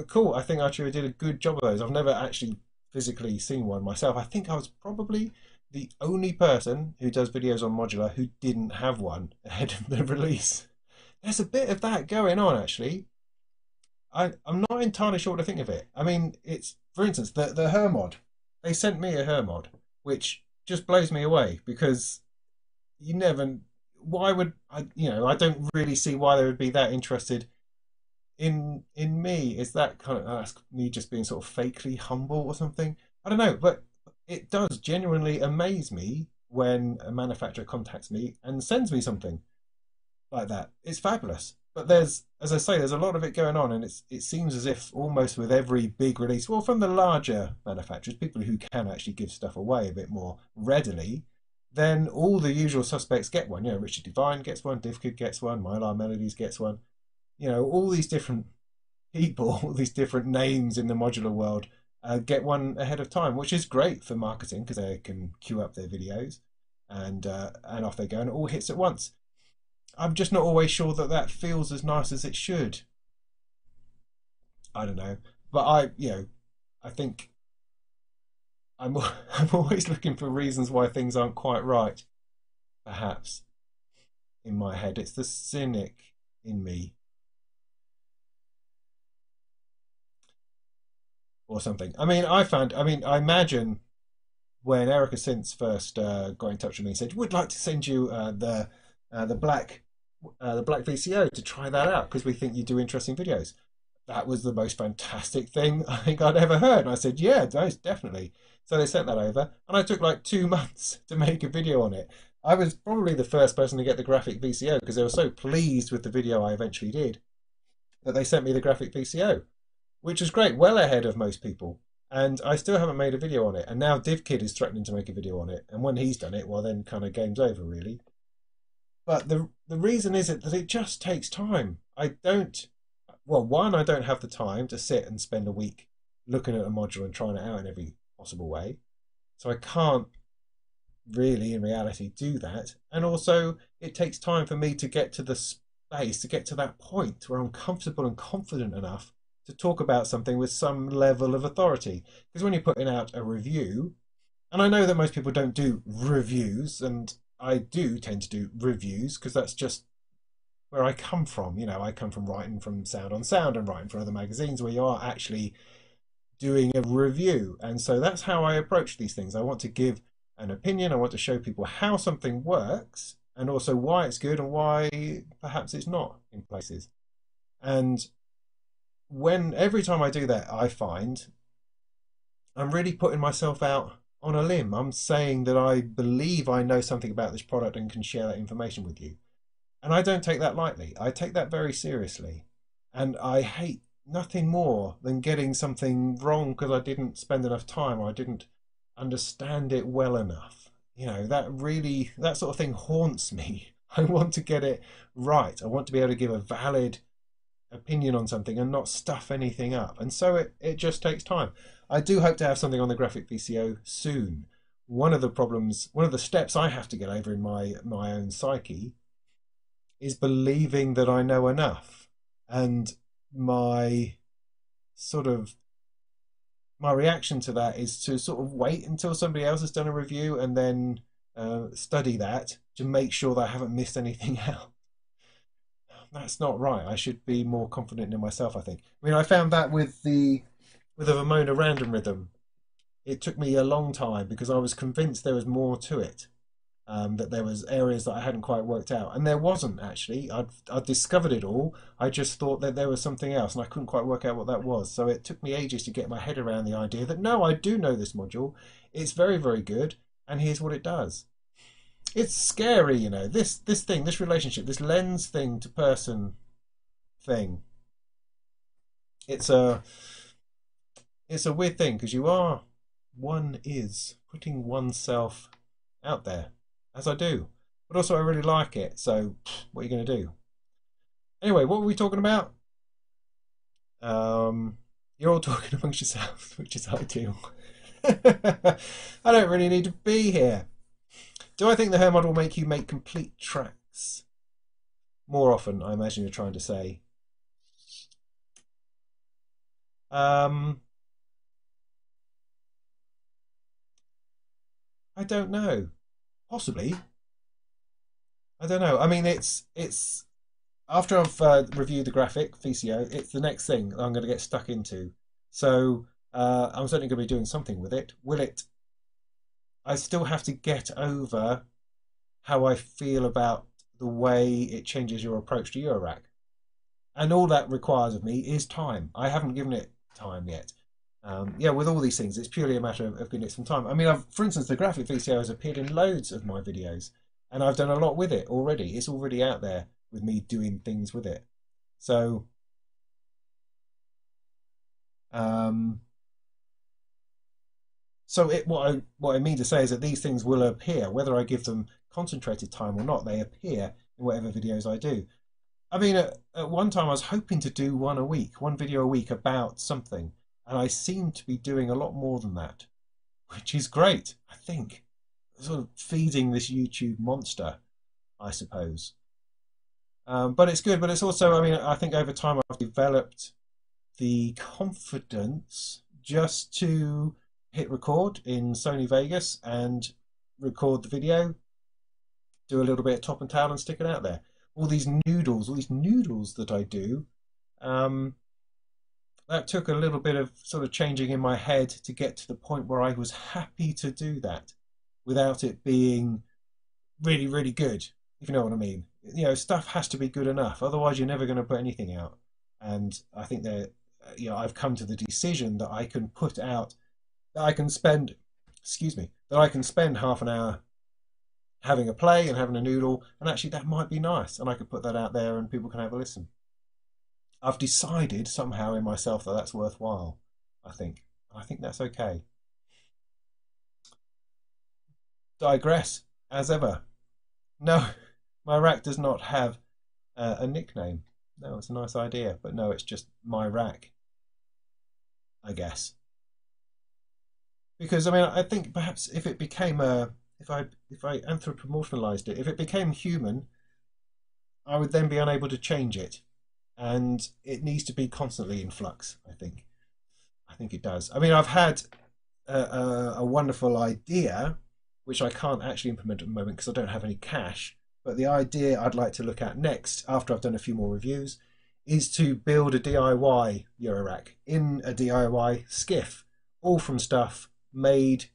cool. I think Arturia did a good job of those. I've never actually physically seen one myself. I think I was probably the only person who does videos on modular who didn't have one ahead of the release. There's a bit of that going on actually. I'm not entirely sure what to think of it. I mean, it's for instance the Hermod. They sent me a Hermod, which just blows me away because you never. Why would I? I don't really see why they would be that interested in me. Is that kind of that's me just being sort of fakely humble or something? I don't know, but it does genuinely amaze me when a manufacturer contacts me and sends me something like that. It's fabulous. But there's, as I say, there's a lot of it going on, and it seems as if almost with every big release, well, from the larger manufacturers, people who can actually give stuff away a bit more readily, then all the usual suspects get one. Richard Devine gets one, DivKid gets one, Mylar Melodies gets one. All these different people, all these different names in the modular world get one ahead of time, which is great for marketing because they can queue up their videos and off they go, and it all hits at once. I'm just not always sure that that feels as nice as it should. I don't know, but I think I'm I'm always looking for reasons why things aren't quite right. Perhaps in my head, it's the cynic in me or something. I mean, I imagine when Erica Synth first got in touch with me and said, "Would like to send you the black VCO to try that out because we think you do interesting videos." That was the most fantastic thing I think I'd ever heard. And I said, yeah, most definitely. So they sent that over, and I took like 2 months to make a video on it. I was probably the first person to get the graphic VCO because they were so pleased with the video I eventually did that they sent me the graphic VCO, which was great, well ahead of most people. And I still haven't made a video on it. And now DivKid is threatening to make a video on it. And when he's done it, well, then kind of game's over, really. But the reason is that it just takes time. I don't well, one, I don't have the time to sit and spend a week looking at a module and trying it out in every possible way. So I can't really, in reality, do that. And also, it takes time for me to get to the space, to get to that point where I'm comfortable and confident enough to talk about something with some level of authority. Because when you're putting out a review, and I know that most people don't do reviews, and I do tend to do reviews because that's just where I come from. I come from writing from Sound on Sound and writing for other magazines where you are actually doing a review. And so that's how I approach these things. I want to give an opinion. I want to show people how something works and also why it's good and why perhaps it's not in places. And when every time I do that, I find I'm really putting myself out on a limb. I'm saying that I believe I know something about this product and can share that information with you. And I don't take that lightly. I take that very seriously. And I hate nothing more than getting something wrong because I didn't spend enough time or I didn't understand it well enough. That sort of thing haunts me. I want to get it right. I want to be able to give a valid opinion on something and not stuff anything up. And so it just takes time. I do hope to have something on the graphic VCO soon. One of the steps I have to get over in my own psyche is believing that I know enough. And my sort of my reaction to that is to sort of wait until somebody else has done a review and then study that to make sure that I haven't missed anything out. That's not right. I should be more confident in myself, I think. I mean, I found that with the with a Vermona random rhythm. It took me a long time because I was convinced there was more to it. That there was areas that I hadn't quite worked out, and there wasn't actually. I'd discovered it all. I just thought that there was something else, and I couldn't quite work out what that was. So it took me ages to get my head around the idea that no, I do know this module. It's very, very good, and here's what it does. It's scary, you know. This thing, this relationship, this lens thing to person thing. It's a it's a weird thing because one is putting oneself out there, as I do. But also, I really like it. So, what are you going to do? Anyway, what were we talking about? You're all talking amongst yourselves, which is ideal. I don't really need to be here. Do I think the Hermod will make you make complete tracks? More often, I imagine you're trying to say. I don't know. Possibly. I don't know. I mean, it's after I've reviewed the graphic VCO, it's the next thing I'm going to get stuck into. So I'm certainly going to be doing something with it. Will it? I still have to get over how I feel about the way it changes your approach to Eurorack, and all that requires of me is time. I haven't given it time yet. Yeah, with all these things, it's purely a matter of giving it some time. I mean, for instance, the graphic VCO has appeared in loads of my videos, and I've done a lot with it already. It's already out there with me doing things with it. So, um, what I mean to say is that these things will appear, whether I give them concentrated time or not. They appear in whatever videos I do. I mean, at one time I was hoping to do one a week, one video a week about something, and I seem to be doing a lot more than that, which is great. I think sort of feeding this YouTube monster, I suppose. But it's good. But it's also, I mean, I think over time I've developed the confidence just to hit record in Sony Vegas and record the video, do a little bit of top and tail and stick it out there. All these noodles that I do, um, that took a little bit of sort of changing in my head to get to the point where I was happy to do that without it being really, really good, if you know what I mean. You know, stuff has to be good enough, otherwise you're never going to put anything out. And I think that, I've come to the decision that I can put out, that I can spend, excuse me, that I can spend half an hour having a play and having a noodle, and actually that might be nice, and I could put that out there and people can have a listen. I've decided somehow in myself that that's worthwhile. I think. I think that's okay. Digress as ever. No, my rack does not have a nickname. No, it's a nice idea, but no, it's just my rack, I guess. Because I mean, I think perhaps if it became a, if I anthropomorphized it, if it became human, I would then be unable to change it, and it needs to be constantly in flux. I think it does. I mean, I've had a wonderful idea, which I can't actually implement at the moment because I don't have any cash. But the idea I'd like to look at next, after I've done a few more reviews, is to build a DIY Eurorack in a DIY skiff, all from stuff made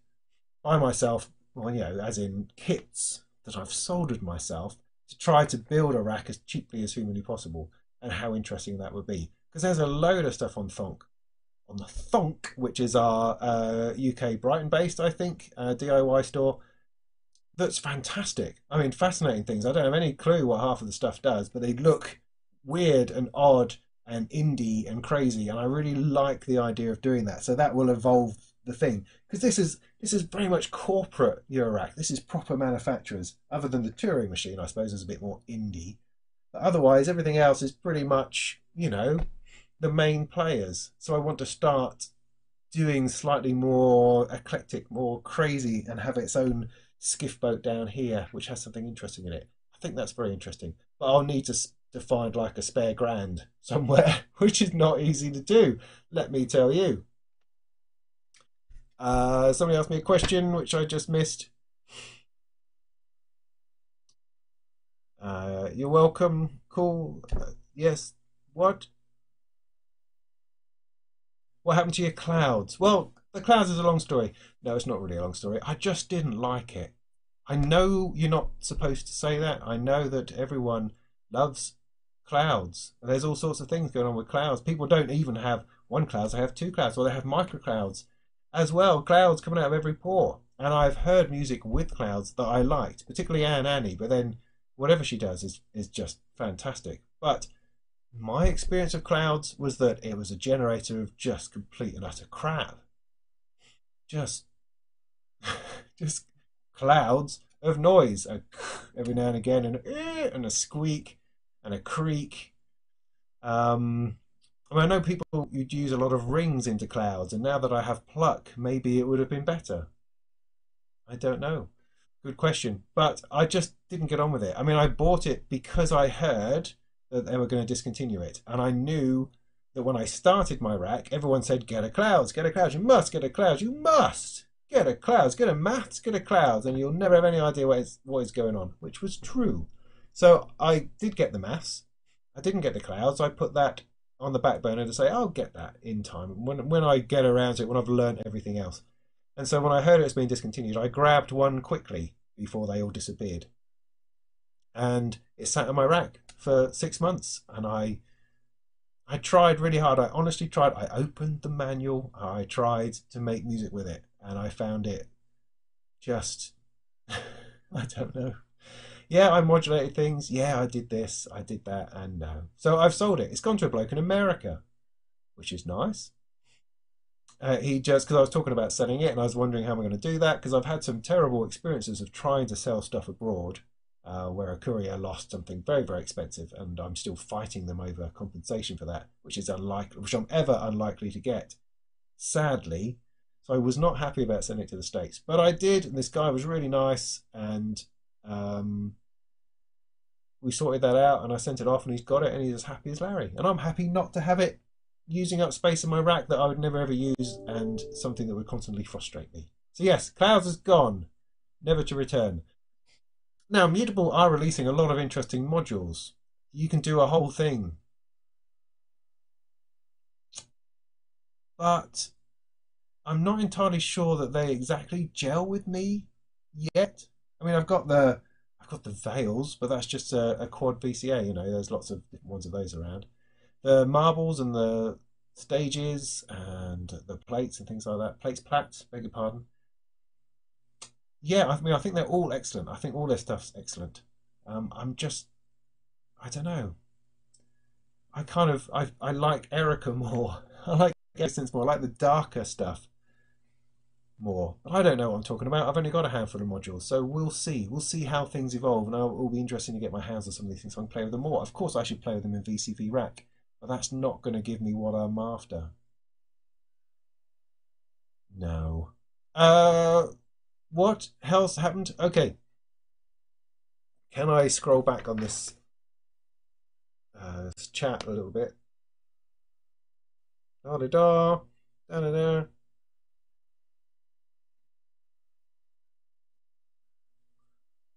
by myself, well, as in kits that I've soldered myself to try to build a rack as cheaply as humanly possible, and how interesting that would be. Because there's a load of stuff on the Thonk, which is our UK Brighton-based, I think, DIY store. That's fantastic. I mean, fascinating things. I don't have any clue what half of the stuff does, but they look weird and odd and indie and crazy, and I really like the idea of doing that. So that will evolve the thing, because this is very much corporate Eurorack. This is proper manufacturers, other than the touring machine, I suppose, is a bit more indie. But otherwise, everything else is pretty much, the main players. So I want to start doing slightly more eclectic, more crazy, and have its own skiff boat down here, which has something interesting in it. I think that's very interesting. But I'll need to find like a spare grand somewhere, which is not easy to do, let me tell you. Somebody asked me a question, which I just missed. You're welcome. Cool. Yes. What? What happened to your clouds? Well, the clouds is a long story. No, it's not really a long story. I just didn't like it. I know you're not supposed to say that. I know that everyone loves clouds. There's all sorts of things going on with clouds. People don't even have one cloud, they have two clouds, or they have microclouds as well. Clouds coming out of every pore. And I've heard music with clouds that I liked, particularly Annie, but then whatever she does is just fantastic. But my experience of clouds was that it was a generator of just complete and utter crap. Just just clouds of noise, every now and again, and a squeak and a creak. I mean, I know people you'd use a lot of rings into clouds, and now that I have pluck, maybe it would have been better. I don't know. Good question. But I just didn't get on with it. I mean, I bought it because I heard that they were going to discontinue it. And I knew that when I started my rack, everyone said, get a clouds, get a clouds. You must get a clouds. You must get a clouds, get a maths, get a clouds. And you'll never have any idea what is going on, which was true. So I did get the maths. I didn't get the clouds. I put that on the back burner to say, I'll get that in time. When I get around to it, when I've learned everything else. And so when I heard it was being discontinued, I grabbed one quickly before they all disappeared. And it sat on my rack for 6 months. And I tried really hard. I honestly tried. I opened the manual. I tried to make music with it. And I found it just, I don't know. Yeah, I modulated things. Yeah, I did this. I did that. And so I've sold it. It's gone to a bloke in America, which is nice. He just, because I was talking about selling it and I was wondering how I'm going to do that because I've had some terrible experiences of trying to sell stuff abroad where a courier lost something very, very expensive and I'm still fighting them over compensation for that, which is unlikely, which I'm ever unlikely to get, sadly. So I was not happy about sending it to the States, but I did, and this guy was really nice, and um, we sorted that out, and I sent it off, and he's got it, and he's as happy as Larry, and I'm happy not to have it using up space in my rack that I would never ever use and something that would constantly frustrate me. So yes, Clouds is gone, never to return. Now, Mutable are releasing a lot of interesting modules. You can do a whole thing, but I'm not entirely sure that they exactly gel with me yet. I mean, I've got the Veils, but that's just a quad VCA. You know, there's lots of different ones of those around. The marbles and the stages and the plates and things like that. Plats, beg your pardon. Yeah, I mean, I think they're all excellent. I think all their stuff's excellent. I'm just, I don't know. I like Erica more. I like Essence more. I like the darker stuff more. But I don't know what I'm talking about. I've only got a handful of modules, so we'll see. We'll see how things evolve, and it'll be interesting to get my hands on some of these things so I can play with them more. Of course, I should play with them in VCV Rack, but that's not going to give me what I'm after. No. Uh, what else happened? Okay, can I scroll back on this chat a little bit? Da da da da da da.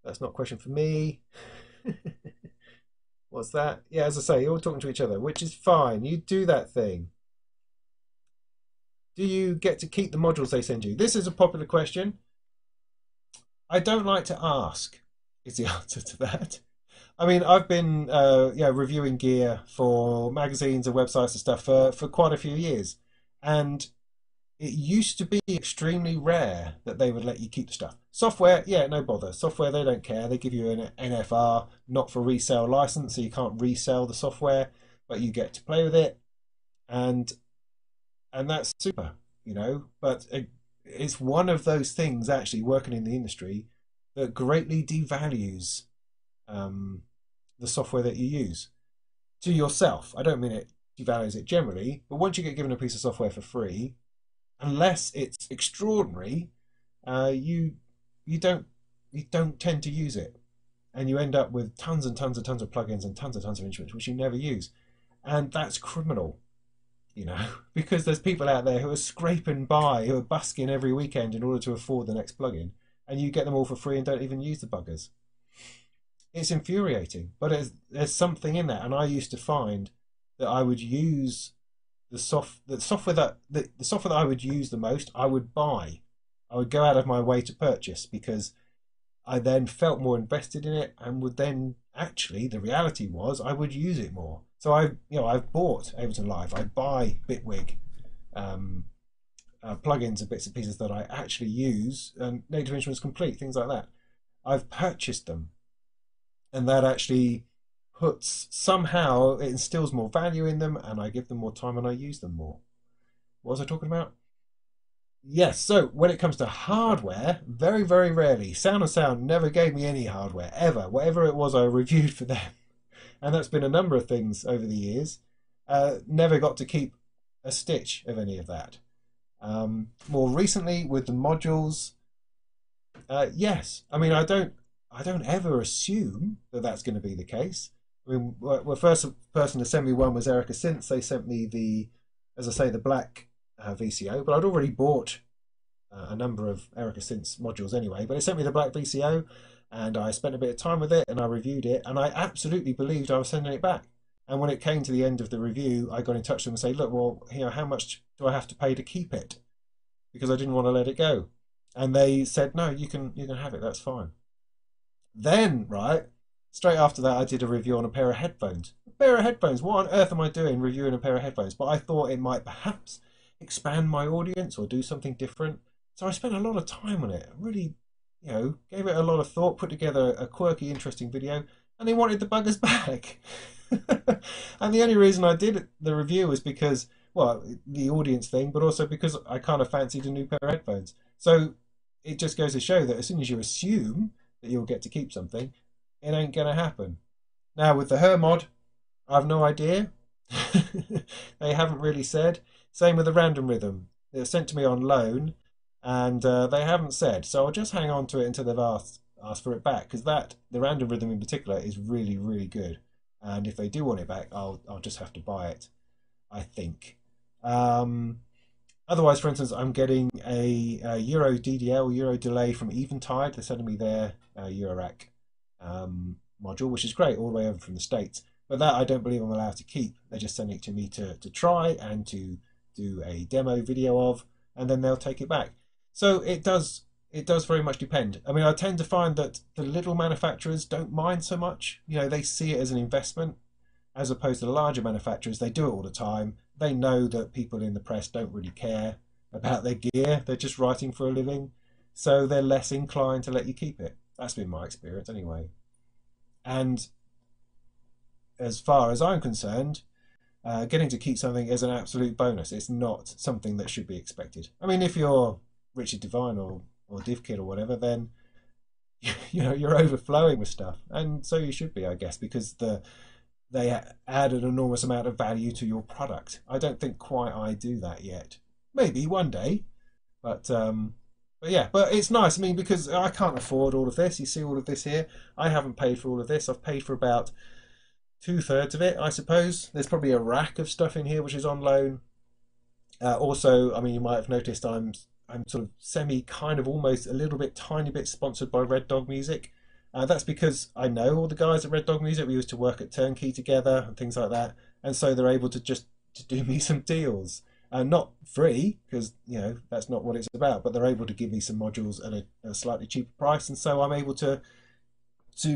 That's not a question for me. What's that? Yeah, as I say, you're all talking to each other, which is fine. You do that thing. Do you get to keep the modules they send you? This is a popular question. I don't like to ask, is the answer to that. I mean, I've been reviewing gear for magazines and websites and stuff for quite a few years. And it used to be extremely rare that they would let you keep the stuff. Software, yeah, no bother. Software, they don't care. They give you an NFR, not for resale license, so you can't resell the software, but you get to play with it, and that's super, you know. But it's one of those things actually working in the industry that greatly devalues um, the software that you use to yourself. I don't mean it devalues it generally, but once you get given a piece of software for free, unless it's extraordinary, you you don't you don't tend to use it, and you end up with tons and tons and tons of plugins and tons of instruments which you never use, and that's criminal, you know, because there's people out there who are scraping by, who are busking every weekend in order to afford the next plugin, and you get them all for free and don't even use the buggers. It's infuriating, but there's something in that, and I used to find that I would use the the software that I would use the most, I would buy. I would go out of my way to purchase because I then felt more invested in it, and would then actually, the reality was I would use it more. So I've bought Ableton Live. I buy Bitwig plugins and bits and pieces that I actually use, and Native Instruments Complete, things like that. I've purchased them, and that actually somehow it instills more value in them, and I give them more time and I use them more. What was I talking about? Yes, so when it comes to hardware, very, very rarely. Sound and Sound never gave me any hardware, ever. Whatever it was, I reviewed for them. And that's been a number of things over the years. Never got to keep a stitch of any of that. More recently, with the modules, yes. I mean, I don't ever assume that that's going to be the case. I mean, the first person to send me one was Erica Synth. They sent me as I say, the black VCO, but I'd already bought a number of Erica Synth's modules anyway. But they sent me the black VCO, and I spent a bit of time with it, and I reviewed it, and I absolutely believed I was sending it back. And when it came to the end of the review, I got in touch with them and say, look, well, how much do I have to pay to keep it? Because I didn't want to let it go. And they said, no, you can have it, that's fine. Then, right, straight after that, I did a review on a pair of headphones. A pair of headphones, what on earth am I doing reviewing a pair of headphones? But I thought it might perhaps expand my audience or do something different. So I spent a lot of time on it. Really, gave it a lot of thought, put together a quirky, interesting video, and they wanted the buggers back. And the only reason I did the review was because, well, the audience thing, but also because I kind of fancied a new pair of headphones. So it just goes to show that as soon as you assume that you'll get to keep something, it ain't going to happen. Now, with the Hermod, I have no idea. They haven't really said. Same with the Random Rhythm. They're sent to me on loan, and they haven't said. So I'll just hang on to it until they've asked for it back, because the Random Rhythm in particular is really, really good. And if they do want it back, I'll just have to buy it, I think. Otherwise, for instance, I'm getting a Euro DDL, Euro delay from Eventide. They're sending me their Eurorack module, which is great, all the way over from the States. But that I don't believe I'm allowed to keep. They're just sending it to me to try and to do a demo video of, and then they'll take it back. So it does very much depend. I mean, I tend to find that the little manufacturers don't mind so much. They see it as an investment, as opposed to the larger manufacturers. They do it all the time. They know that people in the press don't really care about their gear. They're just writing for a living. So they're less inclined to let you keep it. That's been my experience anyway. And as far as I'm concerned, getting to keep something is an absolute bonus. It's not something that should be expected. I mean, if you're Richard Devine or DivKid or whatever, then you're overflowing with stuff, and so you should be, I guess, because they add an enormous amount of value to your product. I don't think quite I do that yet. Maybe one day, but yeah, but it's nice. I mean, because I can't afford all of this. You see all of this here. I haven't paid for all of this. I've paid for about 2/3 of it, I suppose. There's probably a rack of stuff in here which is on loan. Also, I mean, you might have noticed I'm sort of kind of almost a little bit, tiny bit sponsored by Red Dog Music. That's because I know all the guys at Red Dog Music. We used to work at Turnkey together and things like that, and so they're able to do me some deals. Not free, because that's not what it's about, but they're able to give me some modules at a slightly cheaper price, and so I'm able to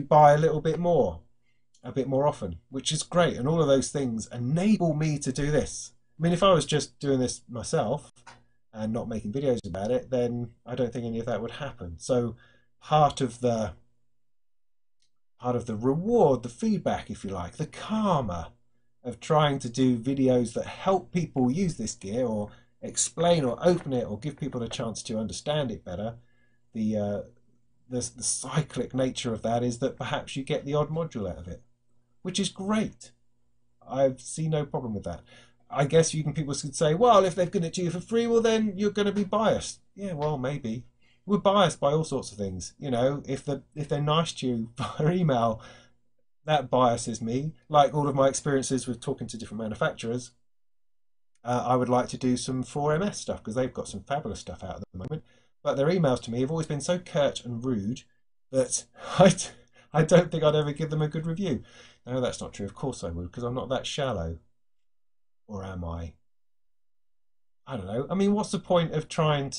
buy a little bit more, a bit more often, which is great. And all of those things enable me to do this. I mean, if I was just doing this myself and not making videos about it, then I don't think any of that would happen. So part of the reward, the feedback, if you like, the karma of trying to do videos that help people use this gear, or explain or open it, or give people a chance to understand it better, the cyclic nature of that is that perhaps you get the odd module out of it, which is great. I see no problem with that. I guess people could say, well, if they've given it to you for free, well, then you're going to be biased. Yeah, well, maybe. We're biased by all sorts of things. If they're nice to you via email, that biases me. Like all of my experiences with talking to different manufacturers, I would like to do some 4MS stuff because they've got some fabulous stuff out at the moment. But their emails to me have always been so curt and rude that I don't think I'd ever give them a good review. No, that's not true. Of course I would, because I'm not that shallow. Or am I? I don't know. I mean, what's the point of trying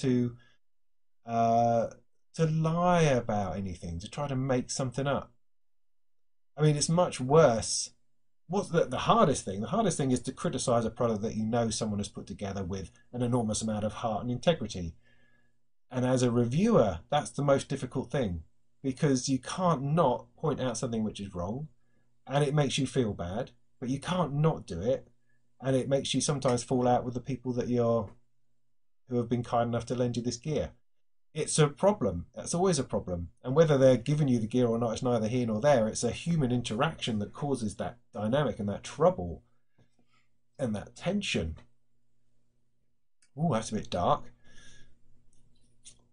uh, to lie about anything, to try to make something up? I mean, it's much worse. What's the hardest thing? The hardest thing is to criticize a product that you know someone has put together with an enormous amount of heart and integrity. And as a reviewer, that's the most difficult thing because you can't not point out something which is wrong and it makes you feel bad, but you can't not do it. And it makes you sometimes fall out with the people that who have been kind enough to lend you this gear. It's a problem. That's always a problem. And whether they're giving you the gear or not, it's neither here nor there. It's a human interaction that causes that dynamic and that trouble and that tension. Ooh, that's a bit dark.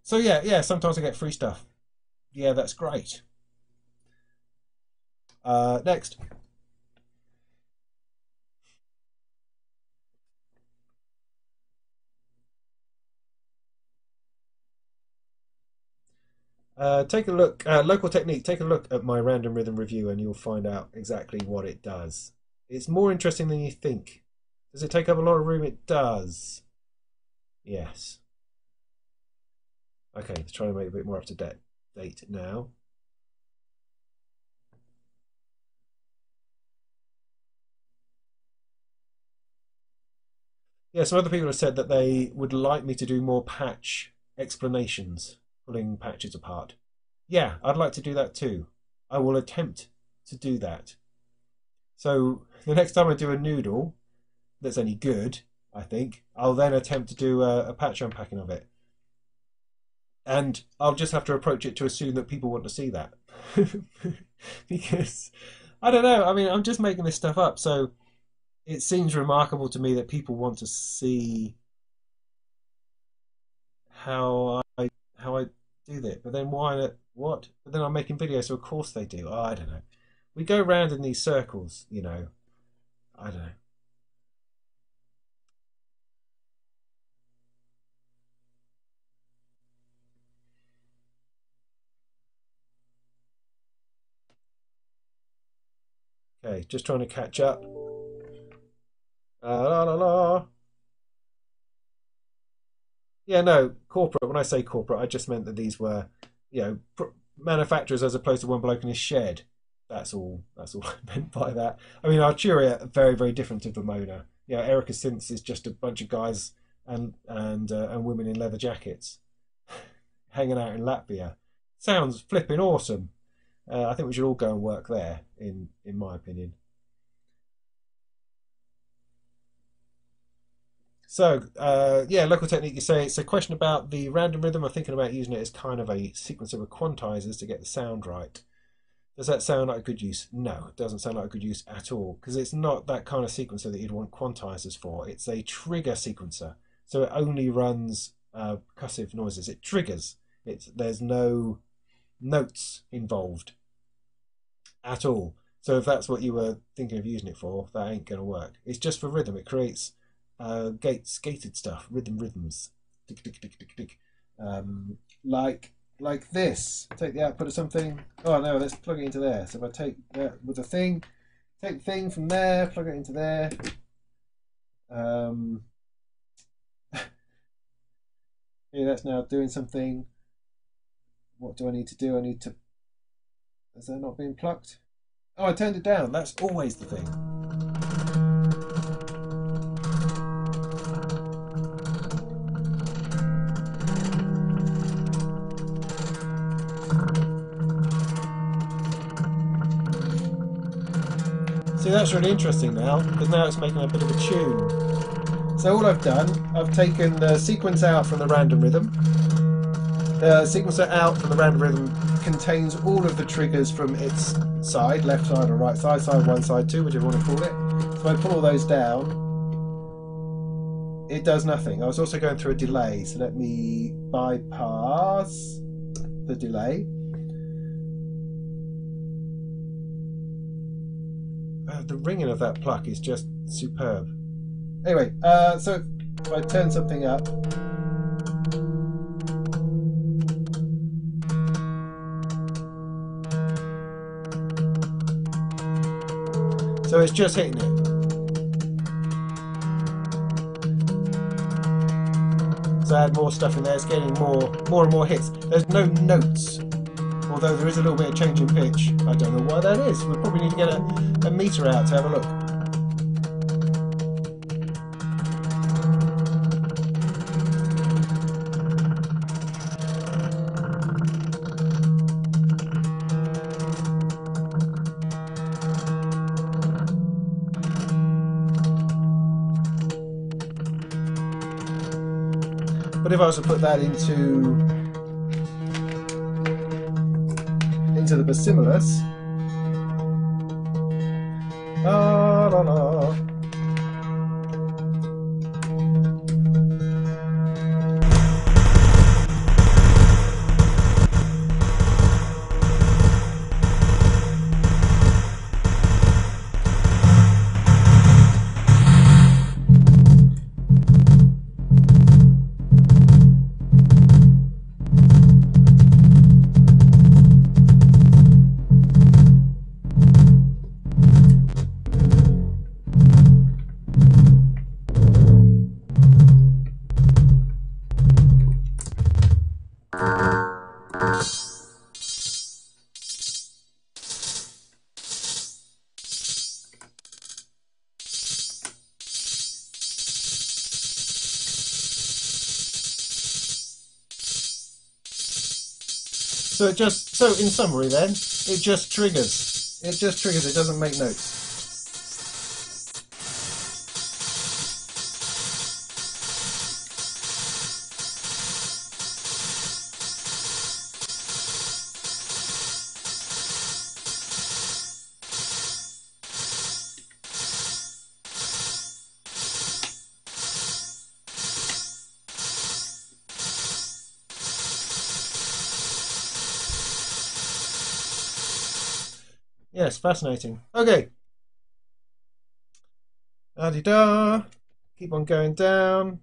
So yeah, sometimes I get free stuff. Yeah, that's great. Next. Take a look, local technique, take a look at my random rhythm review and you'll find out exactly what it does. It's more interesting than you think. Does it take up a lot of room? It does. Yes. Okay, let's try to make it a bit more up to date now. Yeah, some other people have said that they would like me to do more patch explanations, pulling patches apart. Yeah, I'd like to do that too. I will attempt to do that. So the next time I do a noodle that's any good, I think, I'll then attempt to do a patch unpacking of it. And I'll just have to approach it to assume that people want to see that. Because, I don't know, I mean, I'm just making this stuff up, so it seems remarkable to me that people want to see how I do that. But then why not, what? But then I'm making videos, so of course they do. Oh, I don't know. We go round in these circles, you know. I don't know. Okay, just trying to catch up. La la la. Yeah, no, corporate. When I say corporate, I just meant that these were, you know, manufacturers as opposed to one bloke in his shed. That's all. That's all I meant by that. I mean, Arturia are very, very different to Vermona. Yeah, Erica Synths is just a bunch of guys and women in leather jackets hanging out in Latvia. Sounds flipping awesome. I think we should all go and work there, in my opinion. So, yeah, local technique, you say it's a question about the random rhythm. I'm thinking about using it as kind of a sequencer of quantizers to get the sound right. Does that sound like a good use? No, it doesn't sound like a good use at all because it's not that kind of sequencer that you'd want quantizers for. It's a trigger sequencer. So it only runs percussive noises. It triggers. There's no notes involved at all. So if that's what you were thinking of using it for, that ain't going to work. It's just for rhythm. It creates gated stuff, rhythms, tick tick tick tick tick, like this. Take the output of something. Oh no, let's plug it into there. So if I take that with a thing, take the thing from there, plug it into there. Um, yeah, that's now doing something. What do I need to do? I need to. Is that not being plucked? Oh, I turned it down. That's always the thing. See, that's really interesting now, because now it's making a bit of a tune. So all I've done, I've taken the sequence out from the random rhythm. The sequencer out from the random rhythm contains all of the triggers from its side, left side or right side, side 1, side 2, whichever you want to call it. So I pull all those down. It does nothing. I was also going through a delay, so let me bypass the delay. The ringing of that pluck is just superb. Anyway, so if I turn something up, so it's just hitting it. So I add more stuff in there, it's getting more and more hits. There's no notes, although there is a little bit of change in pitch. I don't know why that is. We probably need to get a meter out to have a look. But if I was to put that into the Bassimilus, la la la. So in summary then, it just triggers. It just triggers, it doesn't make notes. Yes, fascinating. Okay. Da-di-da. Keep on going down.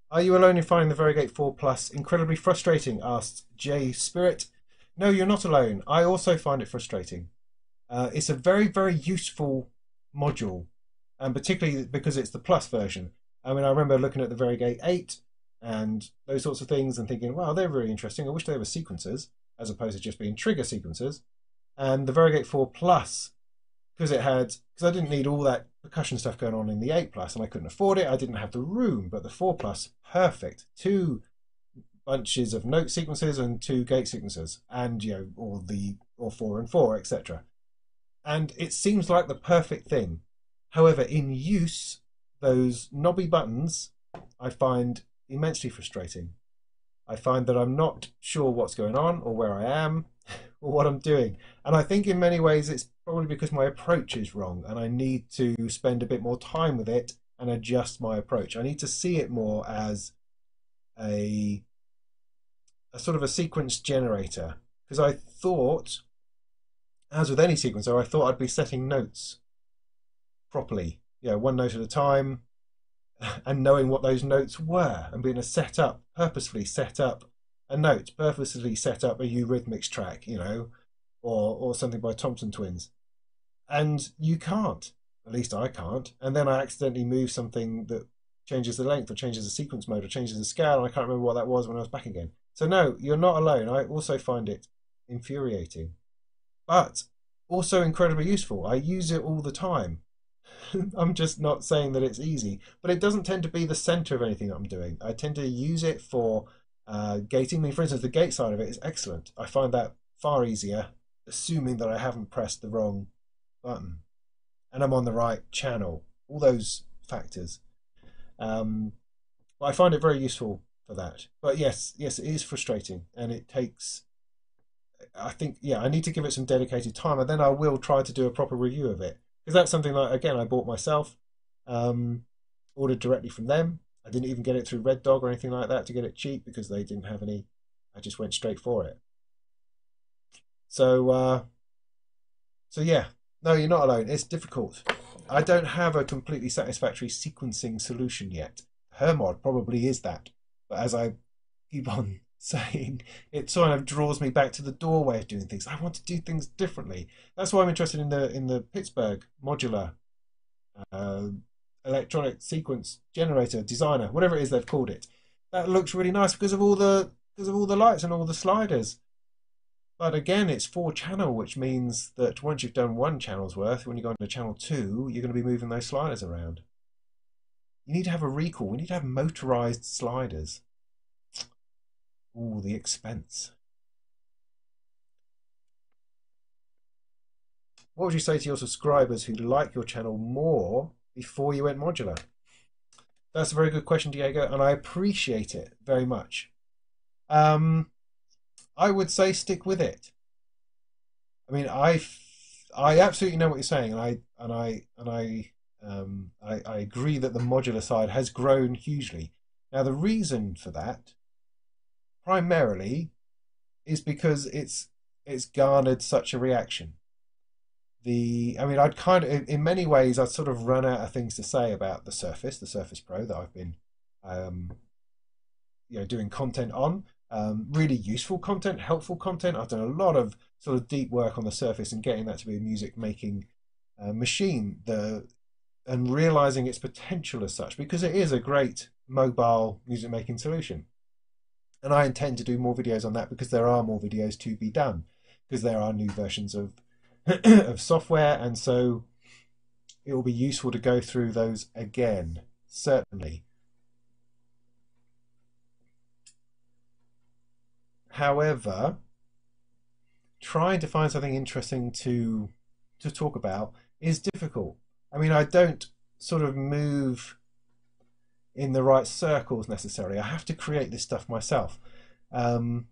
Are you alone in finding the Variegate 4 Plus incredibly frustrating? Asked J Spirit. No, you're not alone. I also find it frustrating. It's a very, very useful module, and particularly because it's the Plus version. I mean, I remember looking at the Variegate 8 and those sorts of things and thinking, wow, they're really interesting. I wish they were sequencers as opposed to just being trigger sequencers. And the Variegate 4 Plus, because I didn't need all that percussion stuff going on in the 8 Plus, and I couldn't afford it. I didn't have the room, but the 4 Plus, perfect. 2 bunches of note sequences and 2 gate sequencers, and or 4 and 4, etc. And it seems like the perfect thing. However, in use, those knobby buttons I find immensely frustrating. I find that I'm not sure what's going on or where I am or what I'm doing. And I think in many ways it's probably because my approach is wrong and I need to spend a bit more time with it and adjust my approach. I need to see it more as a sort of a sequence generator, because I thought, as with any sequencer, I thought I'd be setting notes properly, one note at a time, and knowing what those notes were and being purposefully set up a note, purposefully set up a Eurythmics track, or something by Thompson Twins. And you can't, at least I can't. And then I accidentally move something that changes the length or changes the sequence mode or changes the scale, and I can't remember what that was when I was back again. So no, you're not alone. I also find it infuriating, but also incredibly useful. I use it all the time. I'm just not saying that it's easy, but it doesn't tend to be the center of anything that I'm doing. I tend to use it for gating. I mean, for instance, the gate side of it is excellent. I find that far easier, assuming that I haven't pressed the wrong button and I'm on the right channel. All those factors. But I find it very useful for that. But yes, it is frustrating, and it takes. I think, I need to give it some dedicated time, and then I will try to do a proper review of it. Because that's something that, again, I bought myself, ordered directly from them. I didn't even get it through Red Dog or anything like that to get it cheap, because they didn't have any. I just went straight for it. So yeah, no, you're not alone. It's difficult. I don't have a completely satisfactory sequencing solution yet. Hermod probably is that, but as I keep on saying it sort of draws me back to the doorway of doing things. I want to do things differently. That's why I'm interested in the Pittsburgh modular uh, electronic sequence generator designer, whatever it is they've called it. That looks really nice because of all the lights and all the sliders. But again, it's 4 channel, which means that once you've done 1 channel's worth, when you go into channel 2, you're going to be moving those sliders around. You need to have a recall. We need to have motorized sliders. Ooh, the expense. What would you say to your subscribers who like your channel more before you went modular? That's a very good question, Diego, and I appreciate it very much. I would say stick with it. I mean, I absolutely know what you're saying, and I agree that the modular side has grown hugely. Now, the reason for that primarily is because it's garnered such a reaction. I mean, I'd kind of, in many ways, I'd sort of run out of things to say about the Surface Pro that I've been, um, doing content on. Really useful content, helpful content. I've done a lot of sort of deep work on the Surface and getting that to be a music making machine. And realizing its potential as such, because it is a great mobile music making solution. And I intend to do more videos on that because there are more videos to be done, because there are new versions of of software, and so it will be useful to go through those again, certainly. However, trying to find something interesting to talk about is difficult. I mean, I don't sort of move in the right circles necessarily. I have to create this stuff myself um,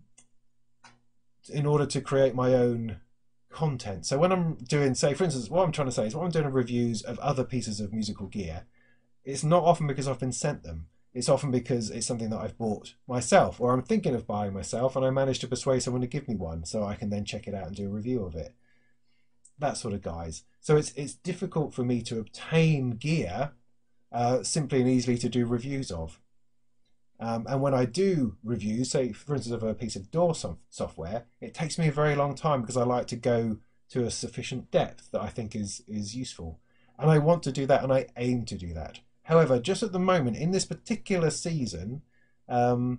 in order to create my own content. So when I'm doing, say, for instance, what I'm trying to say is when I'm doing reviews of other pieces of musical gear, it's not often because I've been sent them. It's often because it's something that I've bought myself, or I'm thinking of buying myself, and I managed to persuade someone to give me one so I can then check it out and do a review of it. That sort of guys. So it's difficult for me to obtain gear simply and easily to do reviews of. And when I do reviews, say for instance of a piece of DAW software, it takes me a very long time because I like to go to a sufficient depth that I think is useful. And I want to do that, and I aim to do that. However, just at the moment, in this particular season, the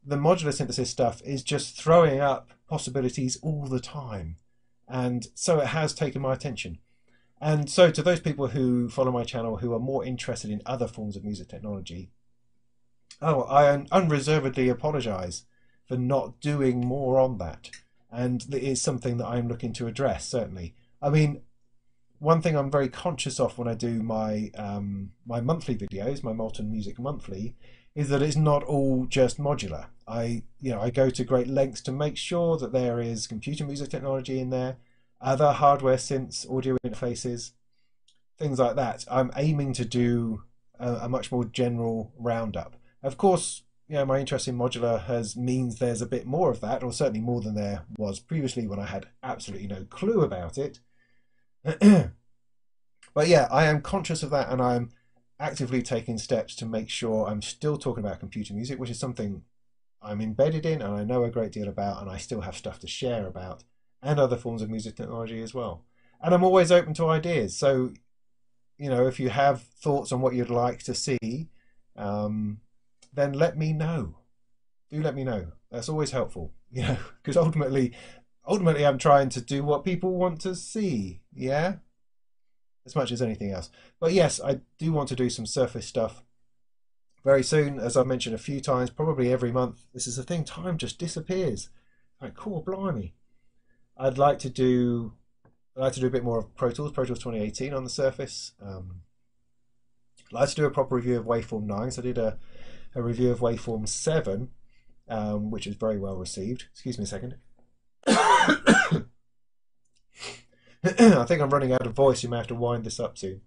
modular synthesis stuff is just throwing up possibilities all the time. And so it has taken my attention. And so to those people who follow my channel who are more interested in other forms of music technology, I unreservedly apologise for not doing more on that. And it is something that I'm looking to address, certainly. I mean, one thing I'm very conscious of when I do my my monthly videos, my Molten Music Monthly, is that it's not all just modular. I go to great lengths to make sure that there is computer music technology in there, other hardware synths, audio interfaces, things like that. I'm aiming to do a much more general roundup. Of course, my interest in modular means there's a bit more of that, or certainly more than there was previously when I had absolutely no clue about it. But yeah, I am conscious of that, and I'm actively taking steps to make sure I'm still talking about computer music, which is something I'm embedded in and I know a great deal about, and I still have stuff to share about, and other forms of music technology as well. And I'm always open to ideas. So, if you have thoughts on what you'd like to see, then let me know. Do let me know. That's always helpful, because ultimately I'm trying to do what people want to see, yeah? As much as anything else. But yes, I do want to do some Surface stuff very soon, as I've mentioned a few times, probably every month. This is the thing, time just disappears. Like, cool, blimey. I'd like to do a bit more of Pro Tools 2018 on the Surface. I'd like to do a proper review of Waveform 9. So I did a review of Waveform 7, which was very well received. Excuse me a second. I think I'm running out of voice. You may have to wind this up soon.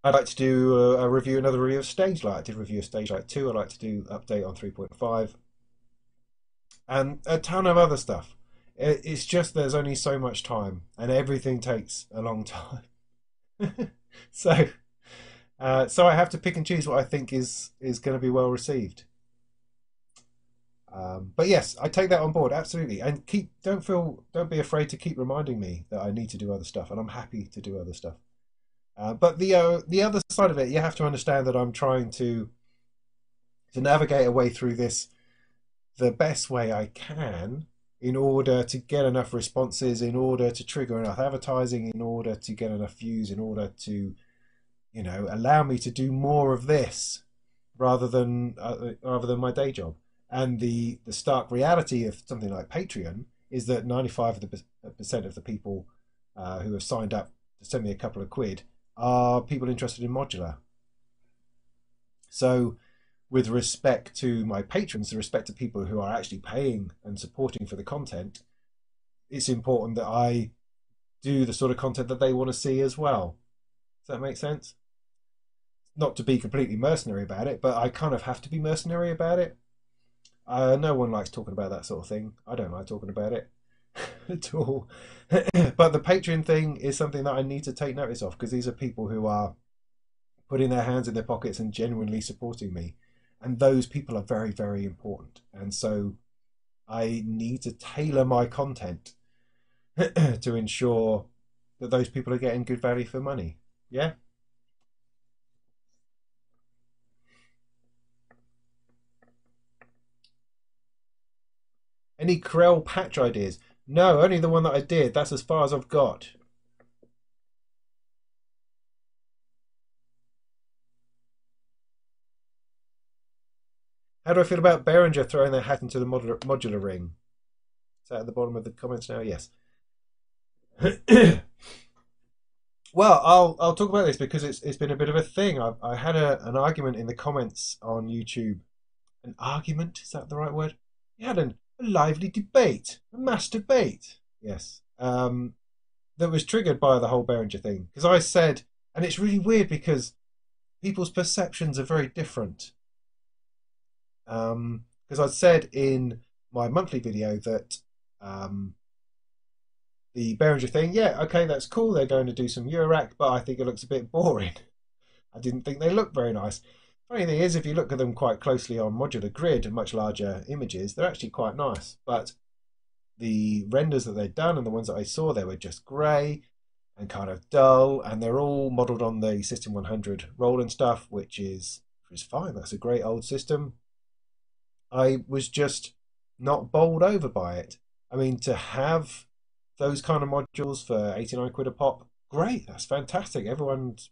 I'd like to do another review of Stage Light. I did a review of Stage Light 2. I'd like to do update on 3.5. And a ton of other stuff. It's just there's only so much time, and everything takes a long time. So I have to pick and choose what I think is going to be well received. But yes, I take that on board absolutely, and don't be afraid to keep reminding me that I need to do other stuff, and I'm happy to do other stuff. But the other side of it, you have to understand that I'm trying to navigate a way through this the best way I can in order to get enough responses, in order to trigger enough advertising, in order to get enough views, in order to, allow me to do more of this rather than my day job. And the stark reality of something like Patreon is that 95% of the people who have signed up to send me a couple of quid are people interested in modular. So with respect to my patrons, with respect to people who are actually paying and supporting for the content, it's important that I do the sort of content that they want to see as well. Does that make sense? Not to be completely mercenary about it, but I kind of have to be mercenary about it. No one likes talking about that sort of thing. I don't like talking about it at all. But the Patreon thing is something that I need to take notice of, because these are people who are putting their hands in their pockets and genuinely supporting me. And those people are very, very important. And so I need to tailor my content to ensure that those people are getting good value for money. Yeah? Any Krell patch ideas? No, only the one that I did. That's as far as I've got. How do I feel about Behringer throwing their hat into the modular ring? Is that at the bottom of the comments now? Yes. Well, I'll talk about this because it's been a bit of a thing. I had an argument in the comments on YouTube. An argument? Is that the right word? You had a lively debate, a mass debate. Yes. That was triggered by the whole Behringer thing. Because I said, and it's really weird because people's perceptions are very different. Because I said in my monthly video that the Behringer thing, yeah, okay, that's cool. They're going to do some Eurorack, but I think it looks a bit boring. I didn't think they looked very nice. Funny thing is, if you look at them quite closely on modular grid and much larger images, they're actually quite nice. But the renders that they'd done and the ones that I saw, they were just grey and kind of dull, and they're all modelled on the System 100 roll and stuff, which is fine. That's a great old system. I was just not bowled over by it. I mean, to have those kind of modules for 89 quid a pop, great. That's fantastic. Everyone's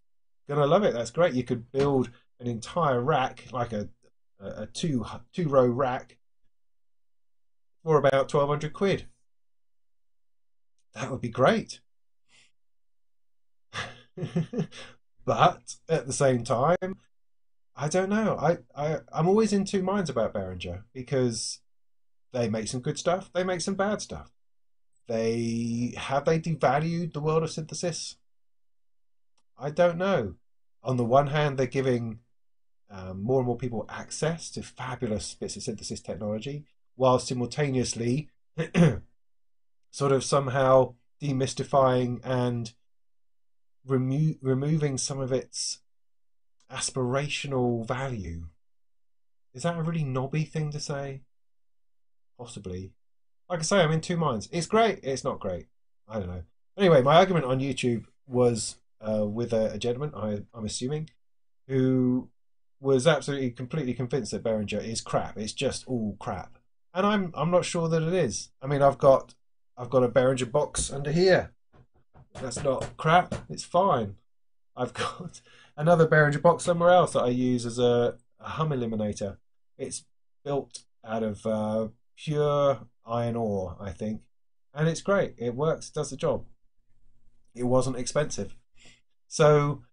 gonna love it. That's great. You could build an entire rack, like a two row rack, for about 1,200 quid. That would be great. But at the same time, I don't know. I'm always in two minds about Behringer because they make some good stuff, they make some bad stuff. They devalued the world of synthesis? I don't know. On the one hand, they're giving more and more people access to fabulous bits of synthesis technology, while simultaneously sort of somehow demystifying and removing some of its aspirational value. Is that a really knobby thing to say? Possibly. Like I say, I'm in two minds. It's great, it's not great. I don't know. Anyway, my argument on YouTube was with a gentleman, I'm assuming, who was absolutely completely convinced that Behringer is crap. It's just all crap, and I'm not sure that it is. I mean, I've got a Behringer box under here. That's not crap. It's fine. I've got another Behringer box somewhere else that I use as a hum eliminator. It's built out of pure iron ore, I think, and it's great. It works, does the job. It wasn't expensive, so